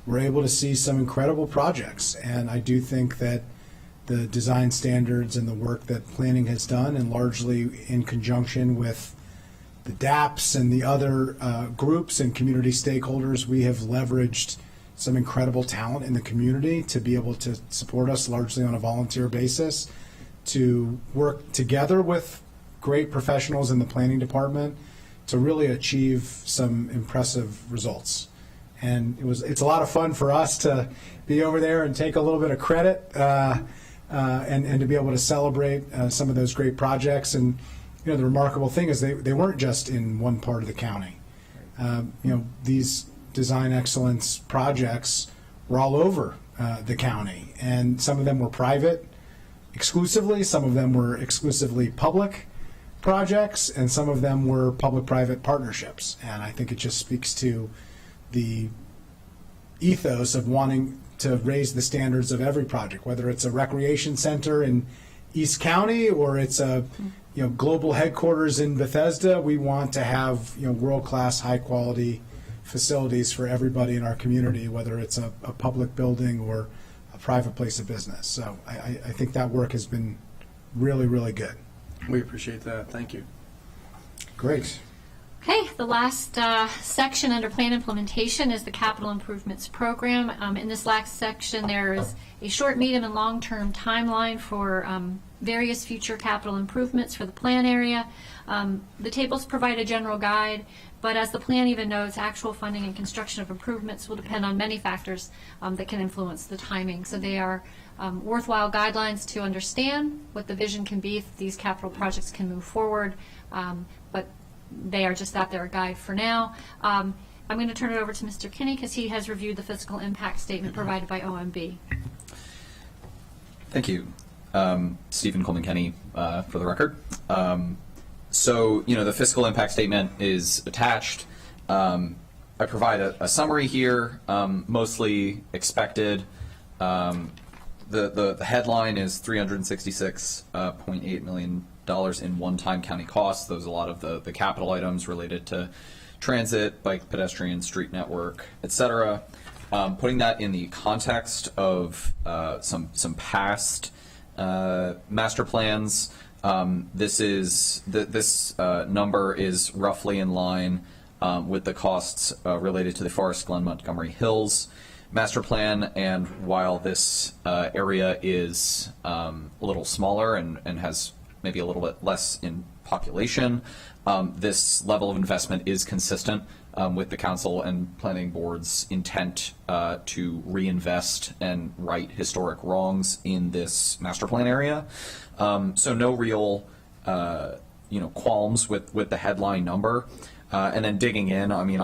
were able to see some incredible projects. And I do think that the design standards and the work that planning has done, and largely in conjunction with the DAPS and the other groups and community stakeholders, we have leveraged some incredible talent in the community to be able to support us largely on a volunteer basis, to work together with great professionals in the planning department to really achieve some impressive results. And it's a lot of fun for us to be over there and take a little bit of credit and to be able to celebrate some of those great projects. And the remarkable thing is they weren't just in one part of the county. These design excellence projects were all over the county, and some of them were private exclusively, some of them were exclusively public projects, and some of them were public-private partnerships. And I think it just speaks to the ethos of wanting to raise the standards of every project, whether it's a recreation center in East County or it's a global headquarters in Bethesda. We want to have, world-class, high-quality facilities for everybody in our community, whether it's a public building or a private place of business. So I think that work has been really, really good. We appreciate that. Thank you. Great. Okay, the last section under plan implementation is the capital improvements program. In this last section, there is a short, medium, and long-term timeline for various future capital improvements for the plan area. The tables provide a general guide, but as the plan even notes, actual funding and construction of improvements will depend on many factors that can influence the timing. So they are worthwhile guidelines to understand what the vision can be if these capital projects can move forward, but they are just that, they're a guide for now. I'm going to turn it over to Mr. Kinney because he has reviewed the fiscal impact statement provided by OMB. Thank you. Stephen Coleman Kenny, for the record. So, the fiscal impact statement is attached. I provide a summary here, mostly expected. The headline is $366.8 million in one-time county costs. Those are a lot of the capital items related to transit, bike, pedestrian, street network, etc. Putting that in the context of some past master plans, this number is roughly in line with the costs related to the Forest Glen Montgomery Hills master plan, and while this area is a little smaller and has maybe a little bit less in population, this level of investment is consistent with the council and planning board's intent to reinvest and right historic wrongs in this master plan area. So no real qualms with the headline number. And then digging in, I mean,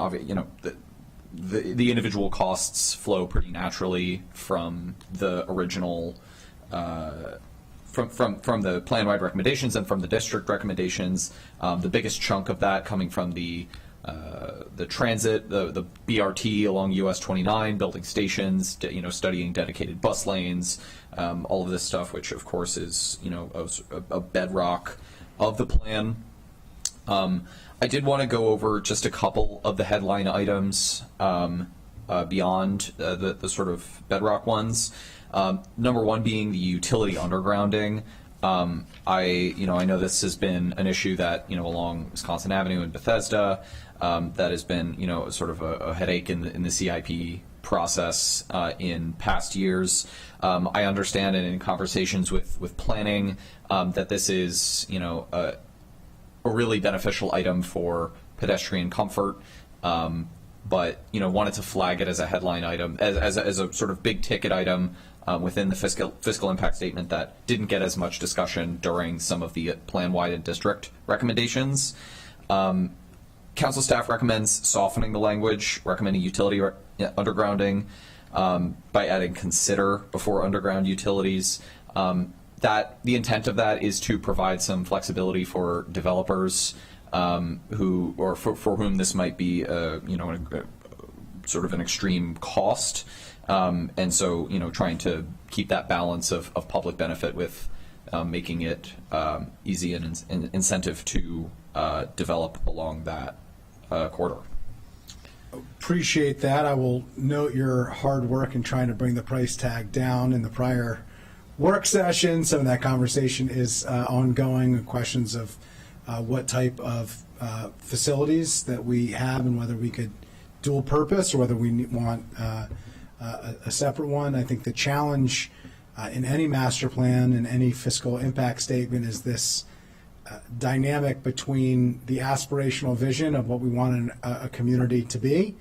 the individual costs flow pretty naturally from the original from the plan-wide recommendations and from the district recommendations. The biggest chunk of that coming from the transit, the BRT along US 29, building stations, studying dedicated bus lanes, all of this stuff, which of course is a bedrock of the plan. I did want to go over just a couple of the headline items beyond the sort of bedrock ones. Number one being the utility undergrounding. I know this has been an issue that along Wisconsin Avenue in Bethesda that has been sort of a headache in the CIP process in past years. I understand, and in conversations with planning, that this is a really beneficial item for pedestrian comfort, but wanted to flag it as a headline item, as a sort of big ticket item within the fiscal impact statement that didn't get as much discussion during some of the plan-wide and district recommendations. Council staff recommends softening the language, recommending utility undergrounding by adding consider before underground utilities. That the intent of that is to provide some flexibility for developers for whom this might be sort of an extreme cost, and so trying to keep that balance of public benefit with making it easy and incentive to develop along that corridor. Appreciate that. I will note your hard work in trying to bring the price tag down in the prior work session. Some of that conversation is ongoing, questions of what type of facilities that we have and whether we could dual purpose or whether we want a separate one. I think the challenge in any master plan and any fiscal impact statement is this dynamic between the aspirational vision of what we want a community to be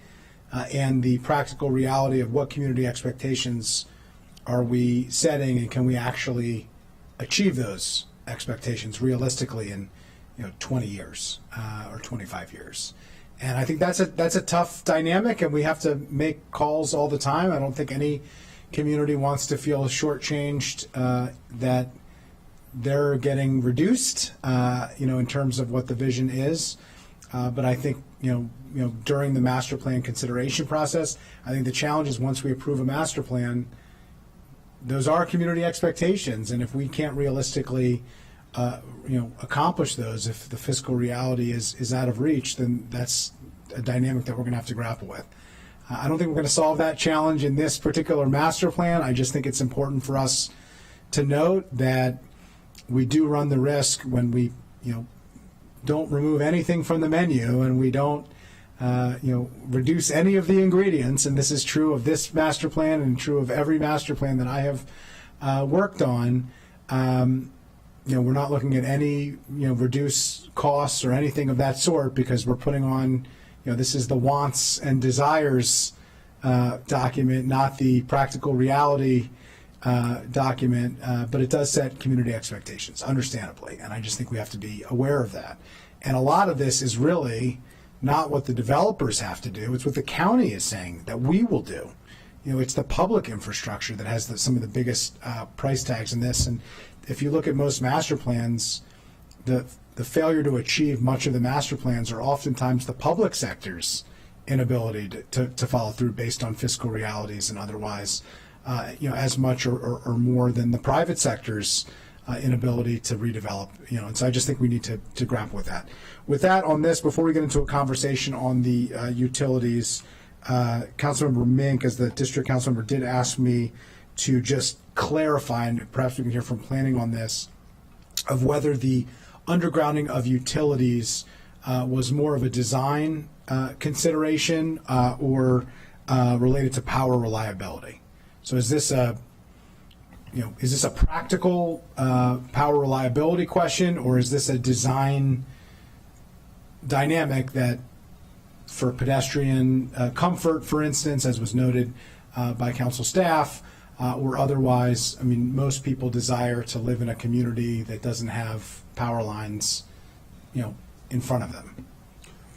and the practical reality of what community expectations are we setting, and can we actually achieve those expectations realistically in 20 years or 25 years? And I think that's a tough dynamic, and we have to make calls all the time. I don't think any community wants to feel shortchanged that they're getting reduced, in terms of what the vision is. But I think during the master plan consideration process, I think the challenge is once we approve a master plan, those are community expectations, and if we can't realistically accomplish those. If the fiscal reality is out of reach, then that's a dynamic that we're going to have to grapple with. I don't think we're going to solve that challenge in this particular master plan. I just think it's important for us to note that we do run the risk when we, don't remove anything from the menu and we don't, reduce any of the ingredients. And this is true of this master plan and true of every master plan that I have worked on. We're not looking at any, reduced costs or anything of that sort, because we're putting on, this is the wants and desires document, not the practical reality document, but it does set community expectations, understandably, and I just think we have to be aware of that. And a lot of this is really not what the developers have to do, it's what the county is saying that we will do. It's the public infrastructure that has some of the biggest price tags in this. And if you look at most master plans, the failure to achieve much of the master plans are oftentimes the public sector's inability to follow through based on fiscal realities and otherwise, as much or more than the private sector's inability to redevelop. And so I just think we need to grapple with that. With that, on this, before we get into a conversation on the utilities, Councilmember Mink, as the district council member, did ask me to just clarify, and perhaps we can hear from planning on this, of whether the undergrounding of utilities was more of a design consideration or related to power reliability. So is this a practical power reliability question, or is this a design dynamic that, for pedestrian comfort, for instance, as was noted by council staff, or otherwise? I mean, most people desire to live in a community that doesn't have power lines, in front of them.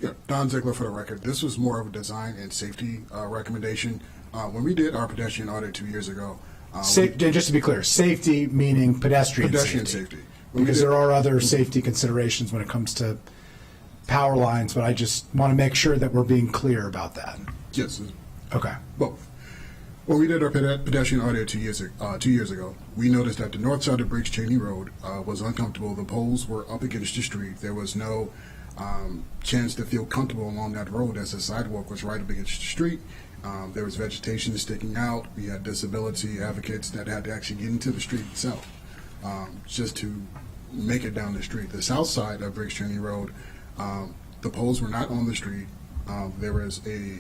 Yeah, Don Ziegler for the record. This was more of a design and safety recommendation. When we did our pedestrian audit 2 years ago, Just to be clear, safety meaning pedestrian safety. Because there are other safety considerations when it comes to power lines, but I just want to make sure that we're being clear about that. Yes. Okay. Both. When we did our pedestrian audit 2 years ago, we noticed that the north side of Briggs Cheney Road was uncomfortable. The poles were up against the street. There was no chance to feel comfortable along that road, as the sidewalk was right up against the street. There was vegetation sticking out. We had disability advocates that had to actually get into the street itself just to make it down the street. The south side of Briggs Cheney Road, the poles were not on the street. There was a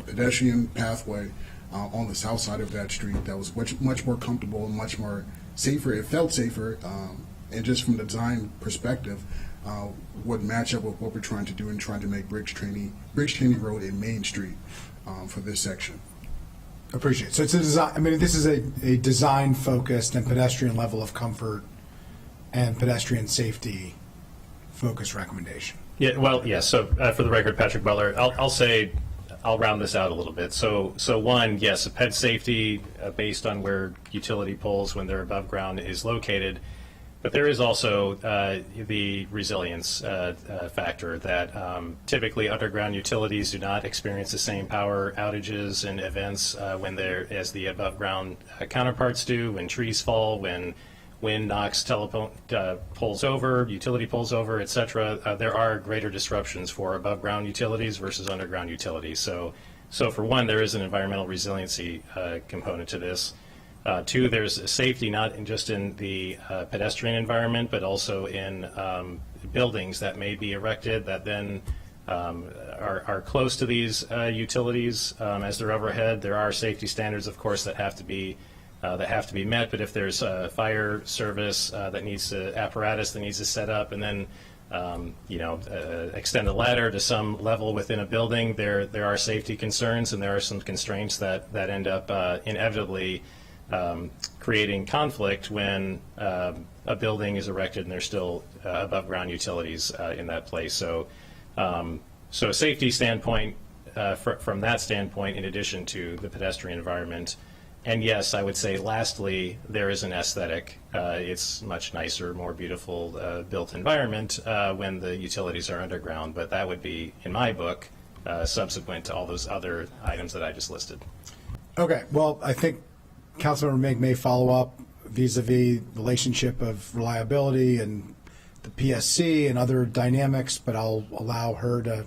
pedestrian pathway on the south side of that street that was much more comfortable and much more safer. It felt safer, and just from the design perspective, would match up with what we're trying to do and trying to make Briggs Cheney Road a main street for this section. Appreciate it. So it's a design. I mean, this is a design-focused and pedestrian level of comfort and pedestrian safety focused recommendation. Yeah, well, yes. So for the record, Patrick Butler, I'll round this out a little bit. So one, yes, ped safety based on where utility poles, when they're above ground, is located. But there is also the resilience factor that typically underground utilities do not experience the same power outages and events when they're as the above ground counterparts do. When trees fall, when wind knocks poles over, utility poles over, etc. There are greater disruptions for above ground utilities versus underground utilities. So for one, there is an environmental resiliency component to this. Two, there's safety not just in the pedestrian environment, but also in buildings that may be erected that then are close to these utilities as they're overhead. There are safety standards, of course, that have to be met. But if there's a fire service that needs to apparatus that needs to set up and then extend a ladder to some level within a building, there are safety concerns and there are some constraints that end up inevitably creating conflict when a building is erected and there's still above ground utilities in that place. So a safety standpoint from that standpoint, in addition to the pedestrian environment. And yes, I would say lastly, there is an aesthetic. It's much nicer, more beautiful built environment when the utilities are underground, but that would be, in my book, subsequent to all those other items that I just listed. Okay, well, I think Councilmember Mink may follow up vis-a-vis relationship of reliability and the PSC and other dynamics, but I'll allow her to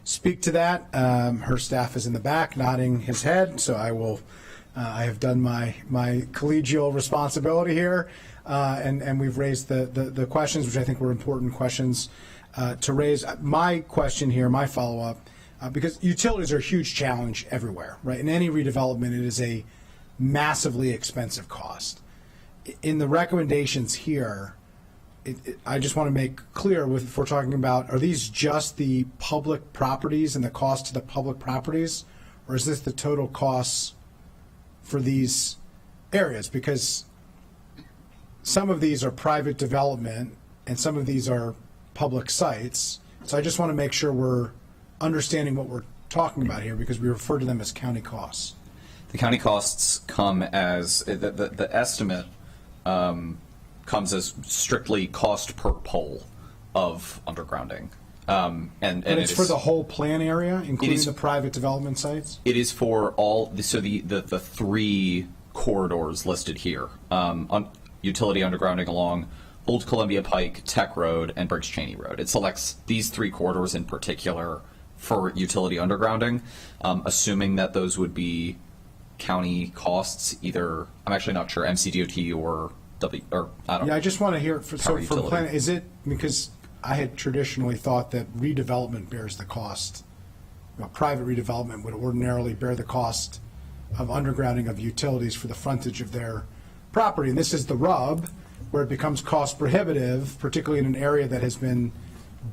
speak to that. Her staff is in the back nodding his head, so I have done my collegial responsibility here, and we've raised the questions, which I think were important questions to raise. My question here, my follow-up, because utilities are a huge challenge everywhere, right? In any redevelopment, it is a massively expensive cost. In the recommendations here, I just want to make clear, if we're talking about, are these just the public properties and the cost to the public properties, or is this the total costs for these areas? Because some of these are private development and some of these are public sites. So I just want to make sure we're understanding what we're talking about here, because we refer to them as county costs. The county costs come as, the estimate comes as strictly cost per pole of undergrounding. And But it's for the whole plan area, including the private development sites? It is for all, so the three corridors listed here. Utility undergrounding along Old Columbia Pike, Tech Road, and Briggs Cheney Road. It selects these three corridors in particular for utility undergrounding, assuming that those would be county costs, either, I'm actually not sure, MCDOT or I don't know. Yeah, I just want to hear, for utility. plan, is it, because I had traditionally thought that redevelopment bears the cost. Private redevelopment would ordinarily bear the cost of undergrounding of utilities for the frontage of their property. And this is the rub, where it becomes cost prohibitive, particularly in an area that has been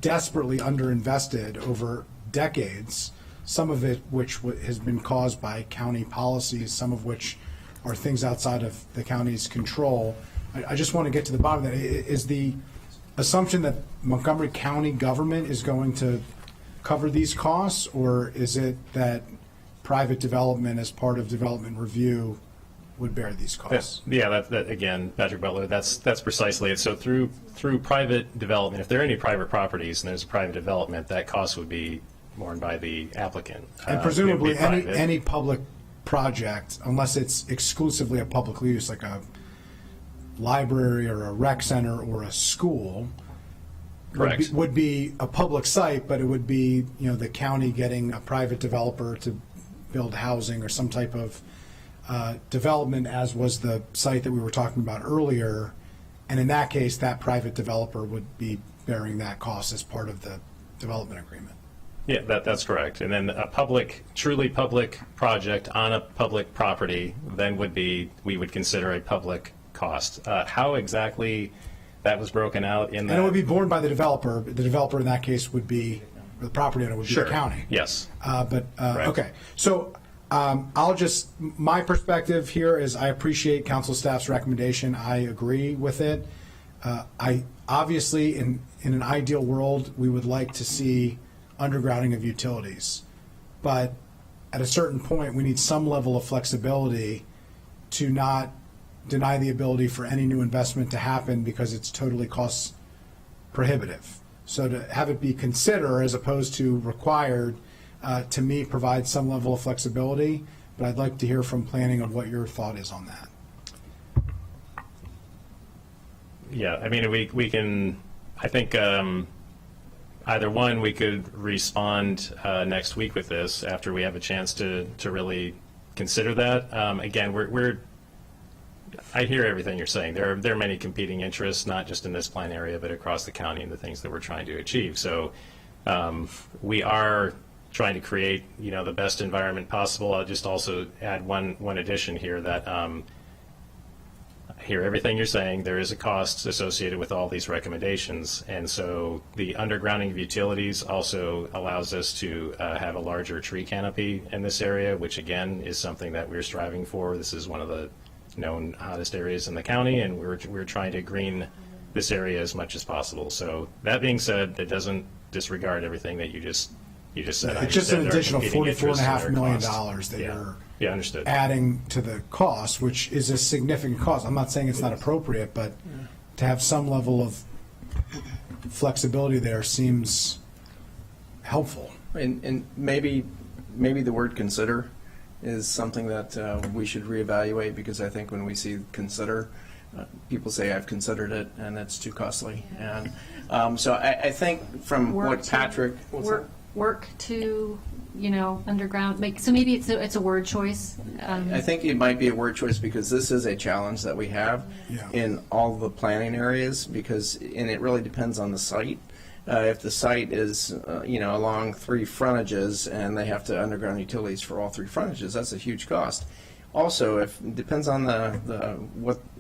desperately underinvested over decades, some of it which has been caused by county policies, some of which are things outside of the county's control. I just want to get to the bottom of that. Is the assumption that Montgomery County government is going to cover these costs, or is it that private development as part of development review would bear these costs? Yeah, that again, Patrick Butler, that's precisely it. So through private development, if there are any private properties and there's a private development, that cost would be borne by the applicant. And presumably any public project, unless it's exclusively a public use, like a library or a rec center or a school, Correct. would be a public site, but it would be, the county getting a private developer to build housing or some type of development, as was the site that we were talking about earlier. And in that case, that private developer would be bearing that cost as part of the development agreement. Yeah, that's correct. And then a truly public project on a public property then we would consider a public cost. How exactly that was broken out in that? And it would be borne by the developer. The developer in that case would be, the property owner would be the county. Yes. Okay. So my perspective here is I appreciate council staff's recommendation. I agree with it. I obviously, in an ideal world, we would like to see undergrounding of utilities. But at a certain point, we need some level of flexibility to not deny the ability for any new investment to happen because it's totally cost prohibitive. So to have it be consider as opposed to required, to me, provides some level of flexibility. But I'd like to hear from planning on what your thought is on that. Yeah, I mean, we can, I think, either one, we could respond next week with this after we have a chance to really consider that. Again, I hear everything you're saying. There are many competing interests, not just in this plan area, but across the county and the things that we're trying to achieve. So we are trying to create, the best environment possible. I'll just also add one addition here that I hear everything you're saying. There is a cost associated with all these recommendations, and so the undergrounding of utilities also allows us to have a larger tree canopy in this area, which again is something that we're striving for. This is one of the known hottest areas in the county, and we're trying to green this area as much as possible. So that being said, that doesn't disregard everything that you just said. It's just an additional $44.5 million costs. that you're understood. adding to the cost, which is a significant cost. I'm not saying it's not appropriate, but to have some level of flexibility there seems helpful. And maybe the word consider is something that we should reevaluate, because I think when we see consider, people say I've considered it and it's too costly. And so I think from what Patrick, Work to, underground, so maybe it's a word choice. I think it might be a word choice because this is a challenge that we have in all the planning areas and it really depends on the site. If the site is, along 3 frontages and they have to underground utilities for all 3 frontages, that's a huge cost. Also, it depends on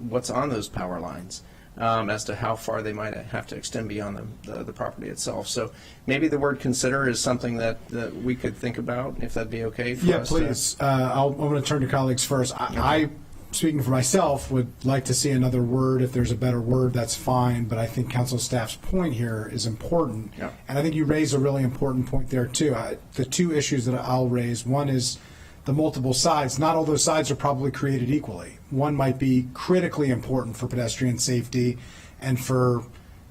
what's on those power lines as to how far they might have to extend beyond the property itself. So maybe the word consider is something that we could think about, if that'd be okay for us. Yeah, please. I'm going to turn to colleagues first. I, speaking for myself, would like to see another word. If there's a better word, that's fine. But I think council staff's point here is important. Yeah. And I think you raise a really important point there, too. The 2 issues that I'll raise, one is the multiple sides. Not all those sides are probably created equally. One might be critically important for pedestrian safety and for,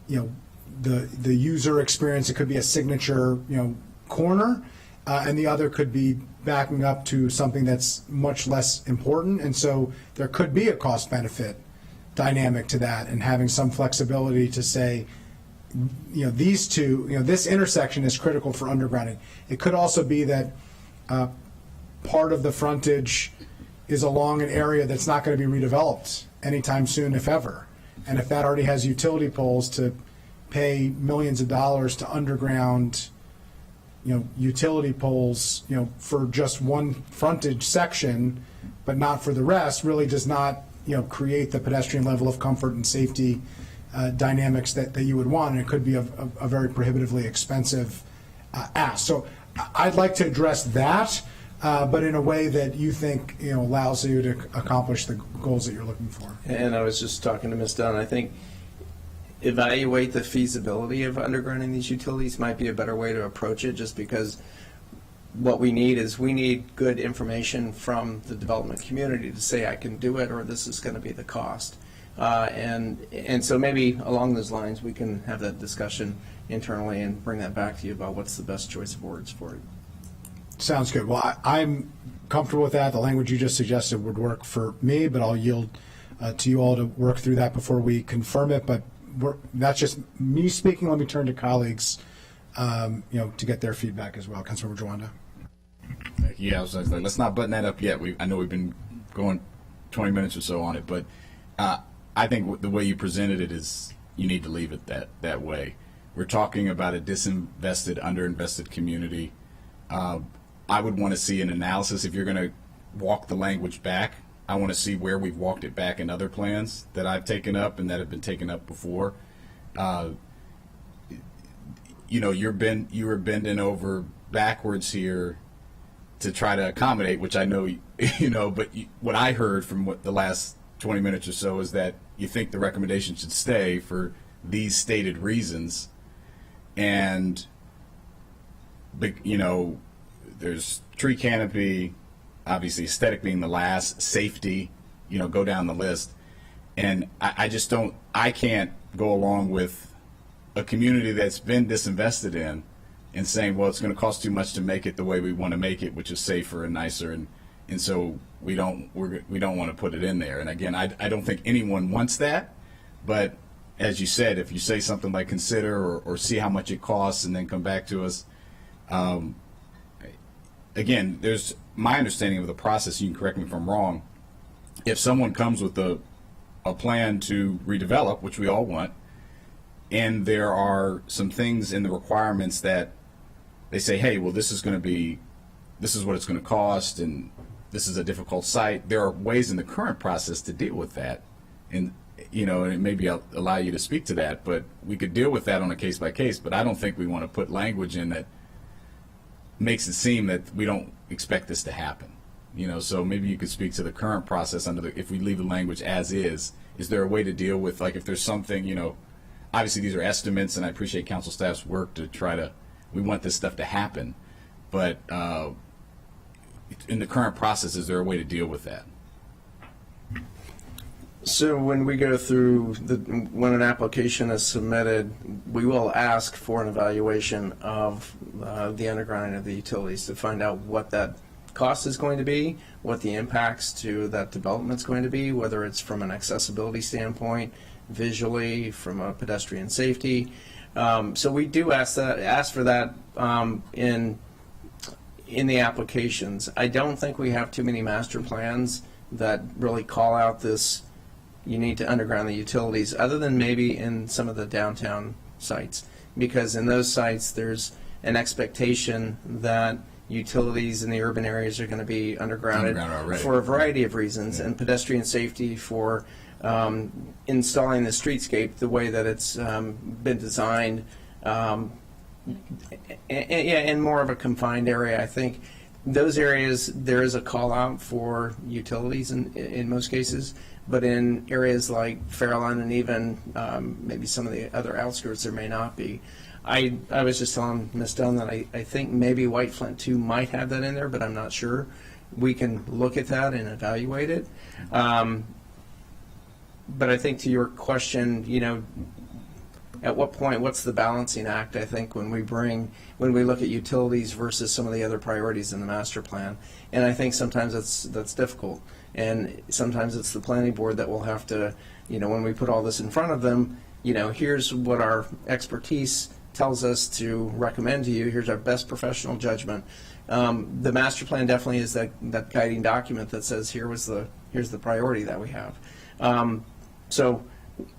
the user experience. It could be a signature, corner, and the other could be backing up to something that's much less important. And so there could be a cost benefit dynamic to that, and having some flexibility to say, these two, this intersection is critical for undergrounding. It could also be that part of the frontage is along an area that's not going to be redeveloped anytime soon, if ever. And if that already has utility poles, to pay millions of dollars to underground, utility poles, for just one frontage section, but not for the rest, really does not, create the pedestrian level of comfort and safety dynamics that you would want. And it could be a very prohibitively expensive ask. So I'd like to address that. But in a way that you think allows you to accomplish the goals that you're looking for. And I was just talking to Ms. Dunn. I think evaluate the feasibility of undergrounding these utilities might be a better way to approach it, just because what we need good information from the development community to say I can do it, or this is going to be the cost. And so maybe along those lines we can have that discussion internally and bring that back to you about what's the best choice of words for it. Sounds good. Well, I'm comfortable with that. The language you just suggested would work for me, but I'll yield to you all to work through that before we confirm it. But that's just me speaking. Let me turn to colleagues, to get their feedback as well. Councilmember Jawanda. Yeah, I was like, let's not button that up yet. I know we've been going 20 minutes or so on it, but I think the way you presented it is you need to leave it that way. We're talking about a disinvested, underinvested community. I would want to see an analysis. If you're going to walk the language back, I want to see where we've walked it back in other plans that I've taken up and that have been taken up before. You were bending over backwards here to try to accommodate, which I know, but what I heard from the last 20 minutes or so is that you think the recommendation should stay for these stated reasons. And, there's tree canopy, obviously aesthetic being the last, safety, go down the list. And I can't go along with a community that's been disinvested in and saying, well, it's going to cost too much to make it the way we want to make it, which is safer and nicer. And so we don't want to put it in there. And again, I don't think anyone wants that. But as you said, if you say something like consider or see how much it costs and then come back to us, again, there's my understanding of the process. You can correct me if I'm wrong. If someone comes with a plan to redevelop, which we all want, and there are some things in the requirements that they say, hey, well, this is what it's going to cost, and this is a difficult site. There are ways in the current process to deal with that, and and maybe I'll allow you to speak to that. But we could deal with that on a case by case. But I don't think we want to put language in that makes it seem that we don't expect this to happen. So maybe you could speak to the current process if we leave the language as is there a way to deal with, like, if there's something, obviously these are estimates, and I appreciate council staff's work to we want this stuff to happen, but in the current process, is there a way to deal with that? So when we go through when an application is submitted, we will ask for an evaluation of the undergrounding of the utilities to find out what that cost is going to be, what the impacts to that development's going to be, whether it's from an accessibility standpoint, visually, from a pedestrian safety. So we do ask for that in the applications. I don't think we have too many master plans that really call out this, you need to underground the utilities, other than maybe in some of the downtown sites. Because in those sites, there's an expectation that utilities in the urban areas are going to be undergrounded Underground already. for a variety of reasons, and pedestrian safety for installing the streetscape the way that it's been designed, in more of a confined area. I think those areas, there is a call out for utilities in most cases, but in areas like Fairlawn and even maybe some of the other outskirts, there may not be. I was just telling Ms. Dunn that I think maybe White Flint 2 might have that in there, but I'm not sure. We can look at that and evaluate it. But I think to your question, at what point, what's the balancing act, I think, when we look at utilities versus some of the other priorities in the master plan. And I think sometimes that's difficult. And sometimes it's the planning board that will have to, when we put all this in front of them, here's what our expertise tells us to recommend to you. Here's our best professional judgment. The master plan definitely is that guiding document that says here's the priority that we have.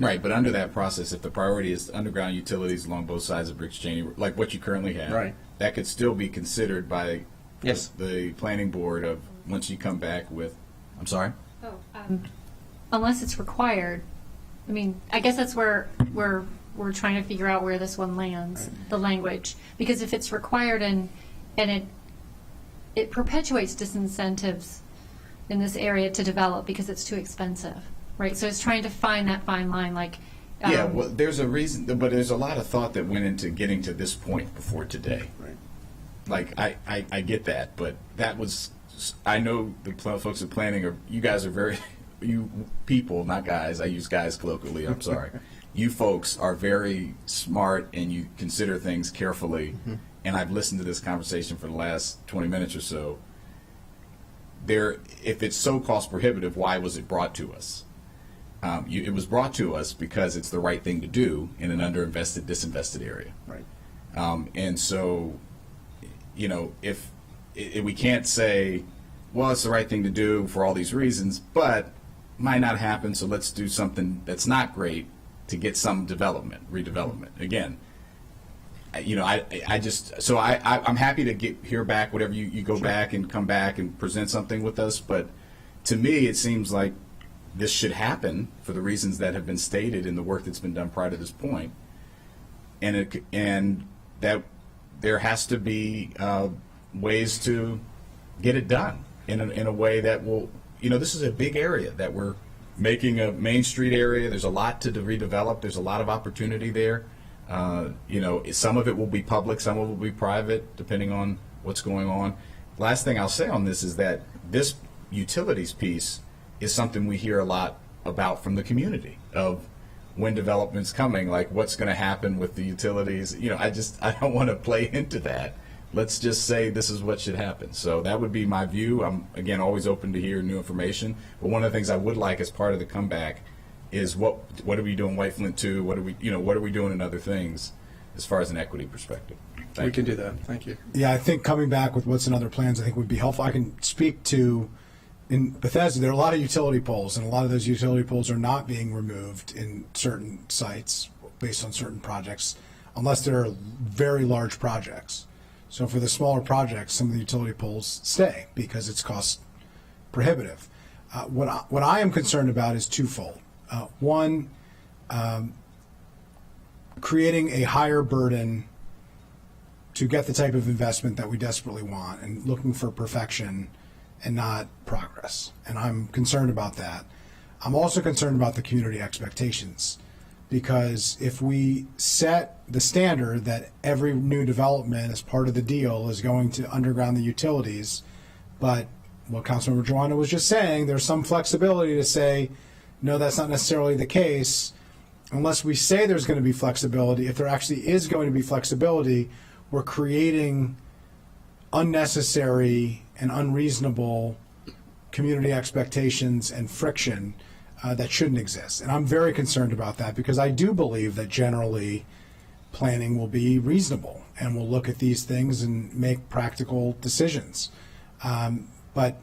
Right, but under that process, if the priority is underground utilities along both sides of Briggs Cheney, like what you currently have, Right. that could still be considered by Yes. the planning board of once you come back with. I'm sorry. Unless it's required. I mean, I guess that's where we're trying to figure out where this one lands, the language. Because if it's required and it perpetuates disincentives in this area to develop because it's too expensive, right? So it's trying to find that fine line, like. Yeah, well, there's a reason, but there's a lot of thought that went into getting to this point before today. Right. Like, I get that, but that was, I know the folks at planning you guys are very, you people, not guys, I use guys colloquially, I'm sorry. You folks are very smart and you consider things carefully, and I've listened to this conversation for the last 20 minutes or so. If it's so cost prohibitive, why was it brought to us? It was brought to us because it's the right thing to do in an underinvested, disinvested area. Right. And so, if we can't say, well, it's the right thing to do for all these reasons, but might not happen, so let's do something that's not great to get some redevelopment. Again, I'm happy to hear back whatever you go back and come back and present something with us, but to me, it seems like this should happen for the reasons that have been stated in the work that's been done prior to this point, and that there has to be ways to get it done in a way that will, this is a big area that we're making a Main Street area. There's a lot to redevelop. There's a lot of opportunity there. Some of it will be public, some of it will be private, depending on what's going on. Last thing I'll say on this is that this utilities piece is something we hear a lot about from the community of when development's coming, like what's going to happen with the utilities. I don't want to play into that. Let's just say this is what should happen. So that would be my view. I'm, again, always open to hear new information. But one of the things I would like as part of the comeback is what are we doing White Flint 2? What are we doing in other things as far as an equity perspective? We can do that. Thank you. Yeah, I think coming back with what's in other plans, I think would be helpful. I can speak to, in Bethesda, there are a lot of utility poles, and a lot of those utility poles are not being removed in certain sites based on certain projects, unless they're very large projects. So for the smaller projects, some of the utility poles stay because it's cost prohibitive. What I am concerned about is twofold. One, creating a higher burden to get the type of investment that we desperately want and looking for perfection and not progress. And I'm concerned about that. I'm also concerned about the community expectations, because if we set the standard that every new development as part of the deal is going to underground the utilities, but what Councilmember Joanna was just saying, there's some flexibility to say, no, that's not necessarily the case. Unless we say there's going to be flexibility, if there actually is going to be flexibility, we're creating unnecessary and unreasonable community expectations and friction that shouldn't exist. And I'm very concerned about that because I do believe that generally planning will be reasonable and will look at these things and make practical decisions. But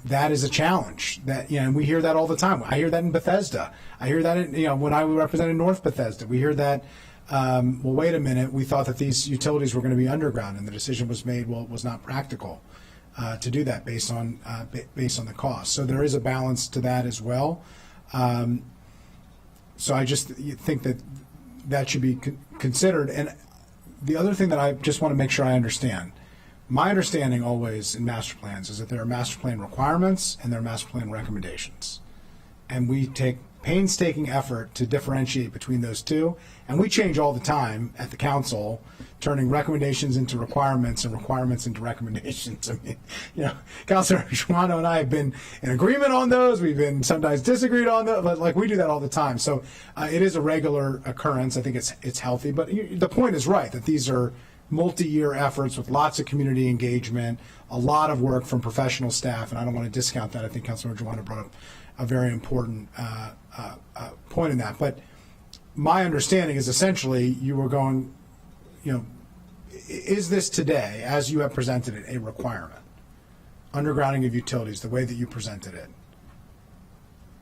that is a challenge that, and we hear that all the time. I hear that in Bethesda. I hear that in, when I represented North Bethesda, we hear that, well, wait a minute, we thought that these utilities were going to be underground, and the decision was made, well, it was not practical to do that based on the cost. So there is a balance to that as well. So I just think that should be considered. And the other thing that I just want to make sure I understand, my understanding always in master plans is that there are master plan requirements and there are master plan recommendations. And we take painstaking effort to differentiate between those two. And we change all the time at the council, turning recommendations into requirements and requirements into recommendations. I mean, Councilor Shimano and I have been in agreement on those. We've been sometimes disagreed on those, but we do that all the time. So it is a regular occurrence. I think it's healthy. But the point is right, that these are multi-year efforts with lots of community engagement, a lot of work from professional staff, and I don't want to discount that. I think Councilor Joanna brought up a very important point in that. But my understanding is essentially you were going, is this today, as you have presented it, a requirement? Undergrounding of utilities, the way that you presented it.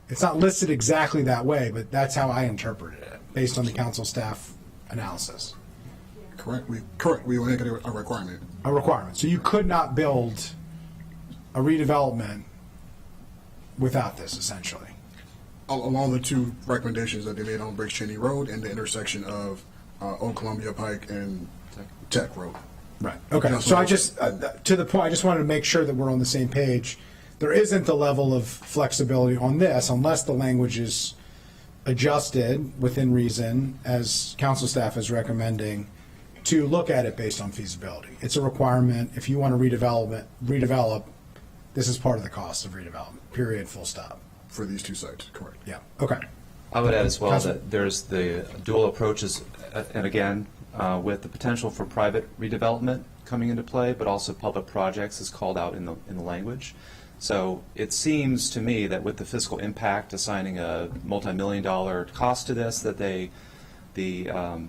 It's not listed exactly that way, but that's how I interpreted it, based on the council staff analysis. Correct. We will make it a requirement. A requirement. So you could not build a redevelopment without this, essentially. Along the two recommendations that they made on Briggs Cheney Road and the intersection of Old Columbia Pike and Tech Road. Right. Okay. So I just, to the point, I just wanted to make sure that we're on the same page. There isn't the level of flexibility on this unless the language is adjusted within reason, as council staff is recommending, to look at it based on feasibility. It's a requirement. If you want to redevelop, this is part of the cost of redevelopment, period, full stop. For these two sites, correct. Yeah, okay. I would add as well Councilor. that there's the dual approaches, and again, with the potential for private redevelopment coming into play, but also public projects is called out in the language. So it seems to me that with the fiscal impact, assigning a multi-million-dollar cost to this, that the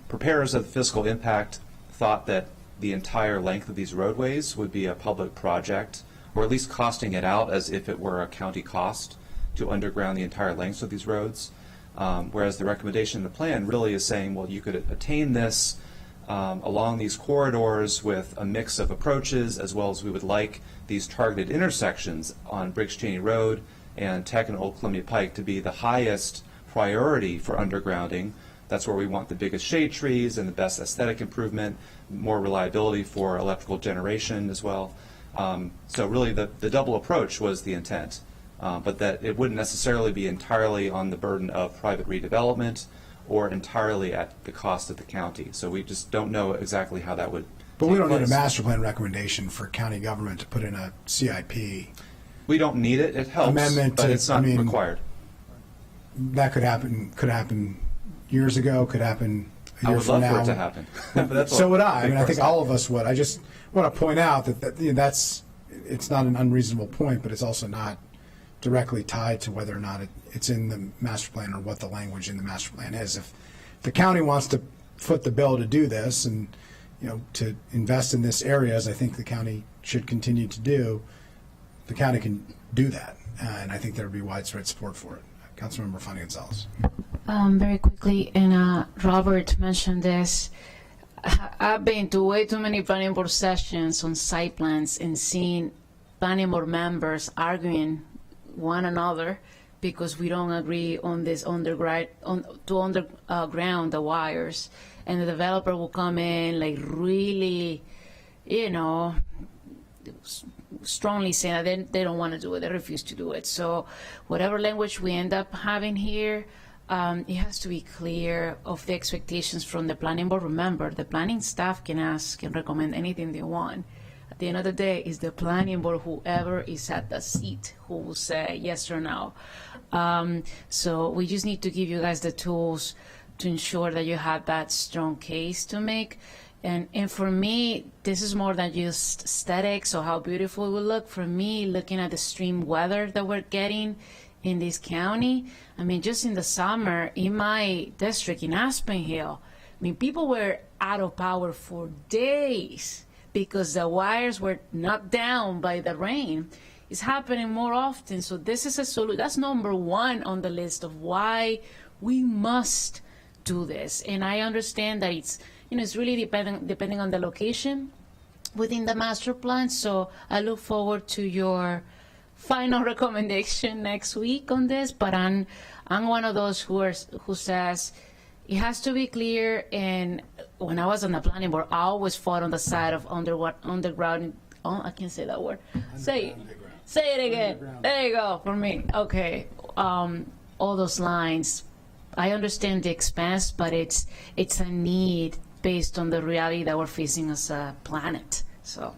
preparers of the fiscal impact thought that the entire length of these roadways would be a public project, or at least costing it out as if it were a county cost to underground the entire lengths of these roads. Whereas the recommendation in the plan really is saying, well, you could attain this along these corridors with a mix of approaches, as well as we would like these targeted intersections on Briggs Cheney Road and Tech and Old Columbia Pike to be the highest priority for undergrounding. That's where we want the biggest shade trees and the best aesthetic improvement, more reliability for electrical generation as well. So really the double approach was the intent, but that it wouldn't necessarily be entirely on the burden of private redevelopment or entirely at the cost of the county. So we just don't know exactly how that would But we take don't need a place. master plan recommendation for county government to put in a CIP. We don't need it. It helps, Amendment but to- it's not I mean, required. That could happen years ago, could happen a I year would from love now. for it to happen. But that's So a would I. I big mean, I think first all step. of us would. I just want to point out that it's not an unreasonable point, but it's also not directly tied to whether or not it's in the master plan or what the language in the master plan is. If the county wants to foot the bill to do this and, to invest in this area, as I think the county should continue to do, the county can do that. And I think there would be widespread support for it. Councilmember Fanny Gonzalez. Very quickly, and Robert mentioned this. I've been to way too many planning board sessions on site plans and seeing planning board members arguing one another because we don't agree on this underground the wires, and the developer will come in like really, strongly saying that they don't want to do it, they refuse to do it. So whatever language we end up having here, it has to be clear of the expectations from the planning board. Remember, the planning staff can ask and recommend anything they want. At the end of the day, it's the planning board, whoever is at the seat, who will say yes or no. So we just need to give you guys the tools to ensure that you have that strong case to make. And for me, this is more than just aesthetics or how beautiful it will look. For me, looking at the extreme weather that we're getting in this county, I mean, just in the summer, in my district, in Aspen Hill, I mean, people were out of power for days because the wires were knocked down by the rain. It's happening more often. So this is a solution. That's number one on the list of why we must do this. And I understand that it's, it's really depending on the location within the master plan. So I look forward to your final recommendation next week on this. But I'm one of those who says it has to be clear. And when I was on the planning board, I always fought on the side of underground. Oh, I can't say that word. Say it again. There you go. For me, okay. All those lines. I understand the expense, but it's a need based on the reality that we're facing as a planet. So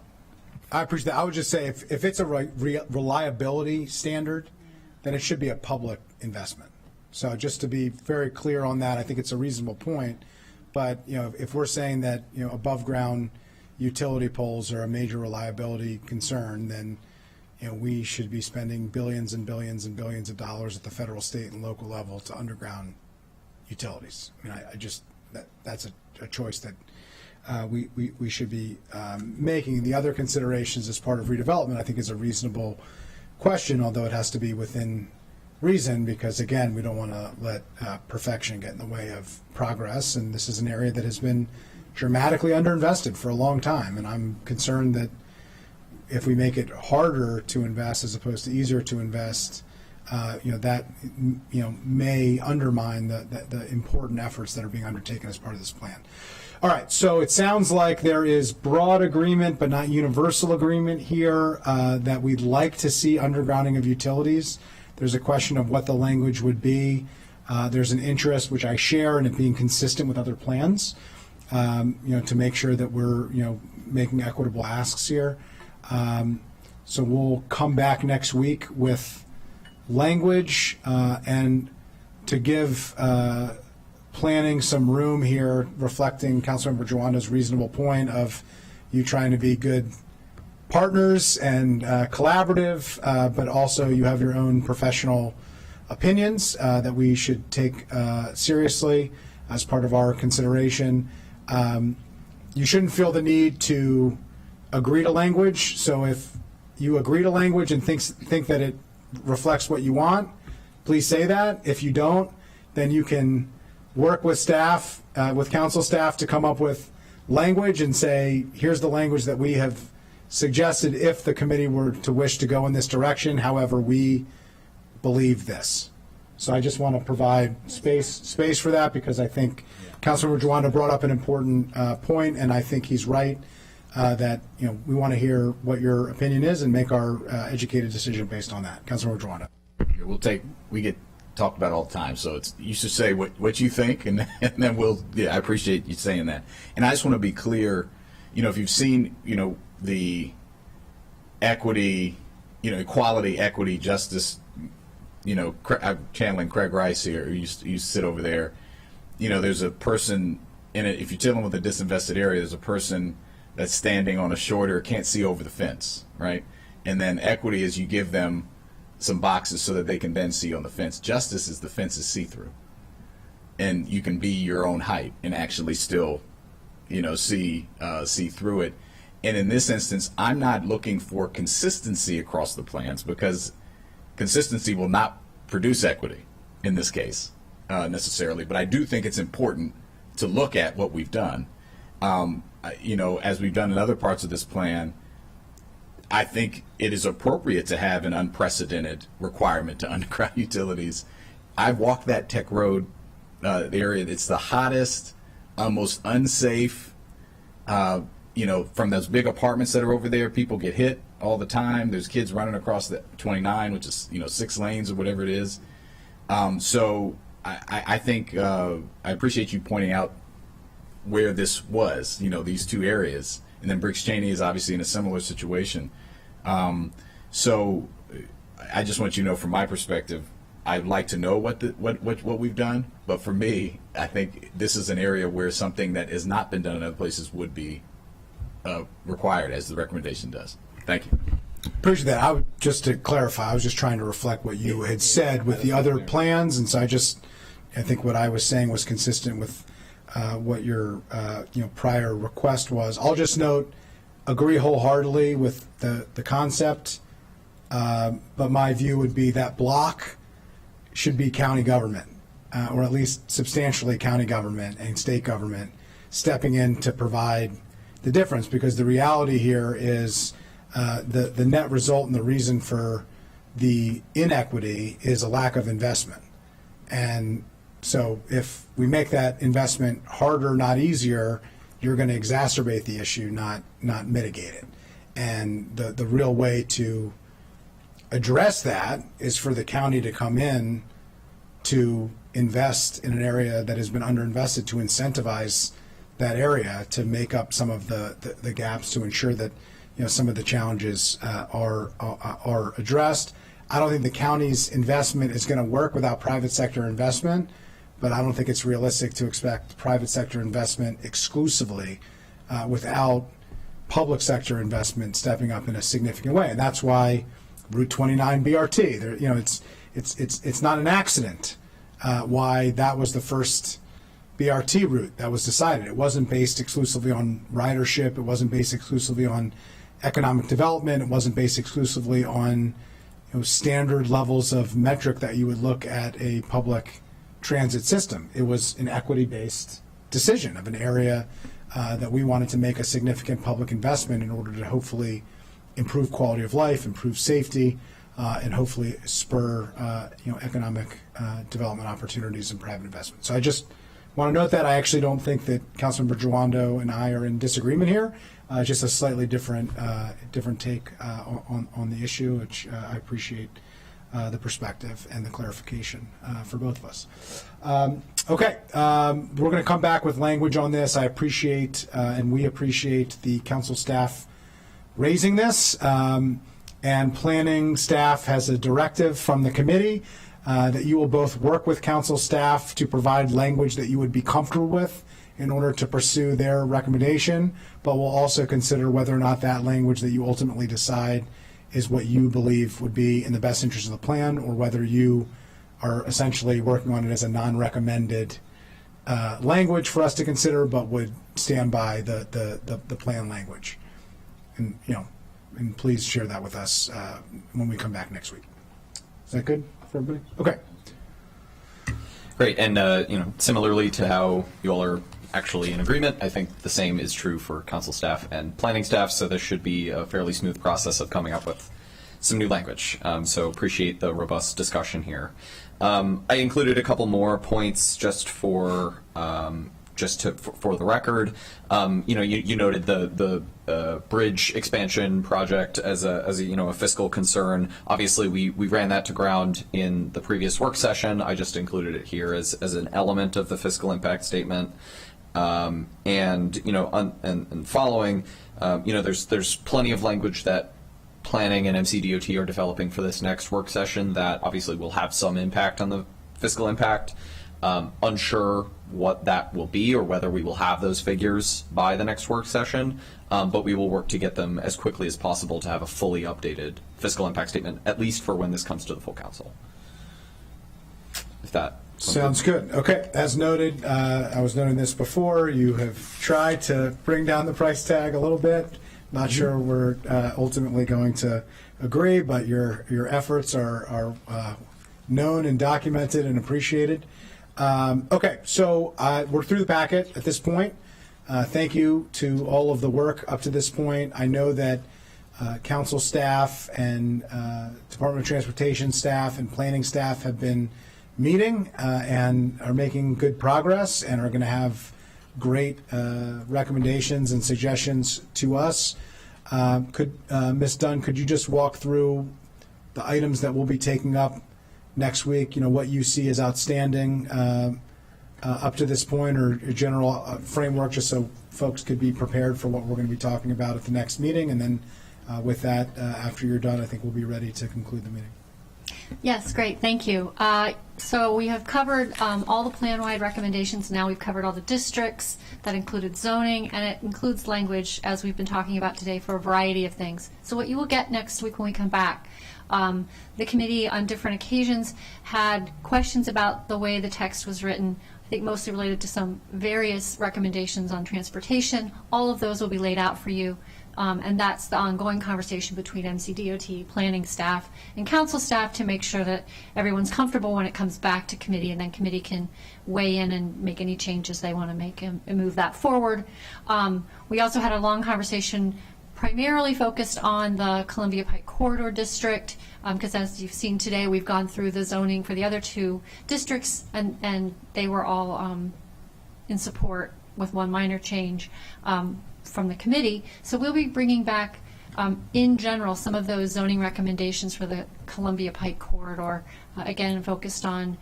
I appreciate that. I would just say if it's a reliability standard, then it should be a public investment. So just to be very clear on that, I think it's a reasonable point. But if we're saying that above ground utility poles are a major reliability concern, then we should be spending billions and billions and billions of dollars at the federal, state, and local level to underground utilities. I mean, I just that's a choice that we should be making. The other considerations as part of redevelopment, I think, is a reasonable question, although it has to be within reason, because again, we don't want to let perfection get in the way of progress. And this is an area that has been dramatically underinvested for a long time, and I'm concerned that if we make it harder to invest as opposed to easier to invest, that may undermine the important efforts that are being undertaken as part of this plan. All right, so it sounds like there is broad agreement, but not universal agreement here, that we'd like to see undergrounding of utilities. There's a question of what the language would be. There's an interest, which I share, in it being consistent with other plans, to make sure that we're making equitable asks here. So we'll come back next week with language and to give planning some room here, reflecting Councilmember Joanda's reasonable point of you trying to be good partners and collaborative, but also you have your own professional opinions that we should take seriously as part of our consideration. You shouldn't feel the need to agree to language. So if you agree to language and think that it reflects what you want, please say that. If you don't, then you can work with staff, with council staff, to come up with language and say, here's the language that we have suggested if the committee were to wish to go in this direction. However, we believe this. So I just want to provide space for that, because I think Councilmember Joanda brought up an important point, and I think he's right. That we want to hear what your opinion is and make our educated decision based on that. Councilmember Joanda. We get talked about all the time, so you should say what you think, and then I appreciate you saying that. And I just want to be clear, if you've seen, the equity, equality, equity, justice, I'm channeling Craig Rice here, who used to sit over there. There's a person in it. If you're dealing with a disinvested area, there's a person that's standing on a shorter, can't see over the fence, right? And then equity is you give them some boxes so that they can then see on the fence. Justice is the fence is see-through. And you can be your own height and actually still, see through it. And in this instance, I'm not looking for consistency across the plans, because consistency will not produce equity in this case necessarily. But I do think it's important to look at what we've done. As we've done in other parts of this plan, I think it is appropriate to have an unprecedented requirement to underground utilities. I've walked that Tech Road area. It's the hottest, most unsafe. From those big apartments that are over there, people get hit all the time. There's kids running across the 29, which is 6 lanes or whatever it is. So I think I appreciate you pointing out where this was, these two areas. And then Briggs Cheney is obviously in a similar situation. So I just want you to know, from my perspective, I'd like to know what we've done, but for me, I think this is an area where something that has not been done in other places would be required, as the recommendation does. Thank you. Appreciate that. Just to clarify, I was just trying to reflect what you had said with the other plans, and so I think what I was saying was consistent with what your prior request was. I'll just note, agree wholeheartedly with the concept, but my view would be that block should be county government, or at least substantially county government and state government stepping in to provide the difference, because the reality here is the net result and the reason for the inequity is a lack of investment. And so if we make that investment harder, not easier, you're going to exacerbate the issue, not mitigate it. And the real way to address that is for the county to come in to invest in an area that has been underinvested, to incentivize that area to make up some of the gaps, to ensure that some of the challenges are addressed. I don't think the county's investment is going to work without private sector investment, but I don't think it's realistic to expect private sector investment exclusively without public sector investment stepping up in a significant way. And that's why Route 29 BRT, it's not an accident why that was the first BRT route that was decided. It wasn't based exclusively on ridership. It wasn't based exclusively on economic development. It wasn't based exclusively on standard levels of metric that you would look at a public transit system. It was an equity-based decision of an area that we wanted to make a significant public investment in order to hopefully improve quality of life, improve safety, and hopefully spur economic development opportunities and private investment. So I just want to note that I actually don't think that Councilmember Jawando and I are in disagreement here. Just a slightly different take on the issue, which I appreciate the perspective and the clarification for both of us. Okay, we're going to come back with language on this. I appreciate and we appreciate the council staff raising this, and planning staff has a directive from the committee that you will both work with council staff to provide language that you would be comfortable with in order to pursue their recommendation, but we'll also consider whether or not that language that you ultimately decide is what you believe would be in the best interest of the plan, or whether you are essentially working on it as a non-recommended language for us to consider, but would stand by the plan language. And and please share that with us when we come back next week. Is that good for everybody? Okay. Great, and similarly to how you all are actually in agreement, I think the same is true for council staff and planning staff, so this should be a fairly smooth process of coming up with some new language. So appreciate the robust discussion here. I included a couple more points just for for the record. You noted the bridge expansion project as a fiscal concern. Obviously, we ran that to ground in the previous work session. I just included it here as an element of the fiscal impact statement. And following, there's plenty of language that planning and MCDOT are developing for this next work session that obviously will have some impact on the fiscal impact. Unsure what that will be or whether we will have those figures by the next work session, but we will work to get them as quickly as possible to have a fully updated fiscal impact statement, at least for when this comes to the full council. If that sounds good. Okay, as noted, I was noting this before, you have tried to bring down the price tag a little bit. Not sure we're ultimately going to agree, but your efforts are known and documented and appreciated. Okay, so we're through the packet at this point. Thank you to all of the work up to this point. I know that council staff and Department of Transportation staff and planning staff have been meeting and are making good progress and are going to have great recommendations and suggestions to us. Ms. Dunn, could you just walk through the items that we'll be taking up next week, what you see as outstanding up to this point, or a general framework, just so folks could be prepared for what we're going to be talking about at the next meeting. And then with that, after you're done, I think we'll be ready to conclude the meeting. Yes, great, thank you. So we have covered all the plan-wide recommendations. Now we've covered all the districts. That included zoning, and it includes language, as we've been talking about today, for a variety of things. So what you will get next week when we come back, the committee on different occasions had questions about the way the text was written, I think mostly related to some various recommendations on transportation. All of those will be laid out for you. And that's the ongoing conversation between MCDOT, planning staff, and council staff to make sure that everyone's comfortable when it comes back to committee, and then committee can weigh in and make any changes they want to make and move that forward. We also had a long conversation primarily focused on the Columbia Pike Corridor District, because as you've seen today, we've gone through the zoning for the other two districts, and they were all in support with one minor change from the committee. So we'll be bringing back, in general, some of those zoning recommendations for the Columbia Pike Corridor, again, focused on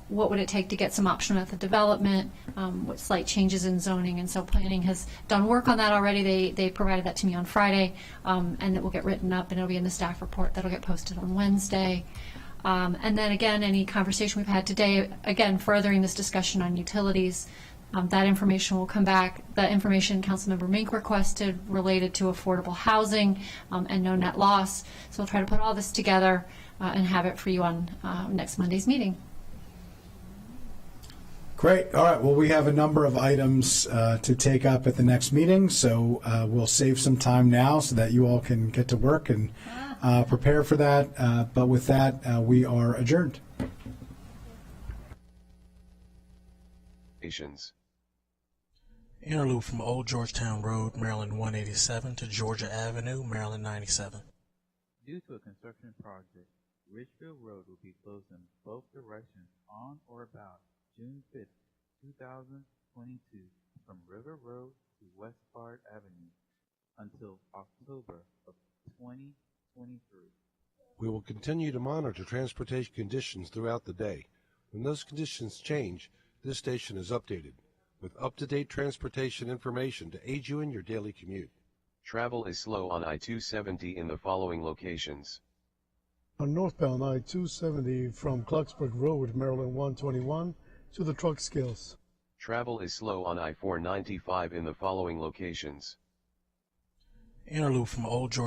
what would it take to get some option method development, what slight changes in zoning. And so planning has done work on that already. They provided that to me on Friday, and it will get written up, and it'll be in the staff report that'll get posted on Wednesday. And then again, any conversation we've had today, again, furthering this discussion on utilities, that information will come back. The information Councilmember Mink requested related to affordable housing and no net loss. So we'll try to put all this together and have it for you on next Monday's meeting. Great. All right. Well, we have a number of items to take up at the next meeting, so we'll save some time now so that you all can get to work and prepare for that. But with that, we are adjourned. Interlude from Old Georgetown Road, Maryland 187 to Georgia Avenue, Maryland 97. Due to a construction project, Ridgefield Road will be closed in both directions on or about June 5th, 2022, from River Road to Westport Avenue until October of 2023. We will continue to monitor transportation conditions throughout the day. When those conditions change, this station is updated with up-to-date transportation information to aid you in your daily commute. Travel is slow on I-270 in the following locations. On northbound I-270 from Clarksburg Road, Maryland 121 to the truck skills. Travel is slow on I-495 in the following locations. Interlude from Old Georgetown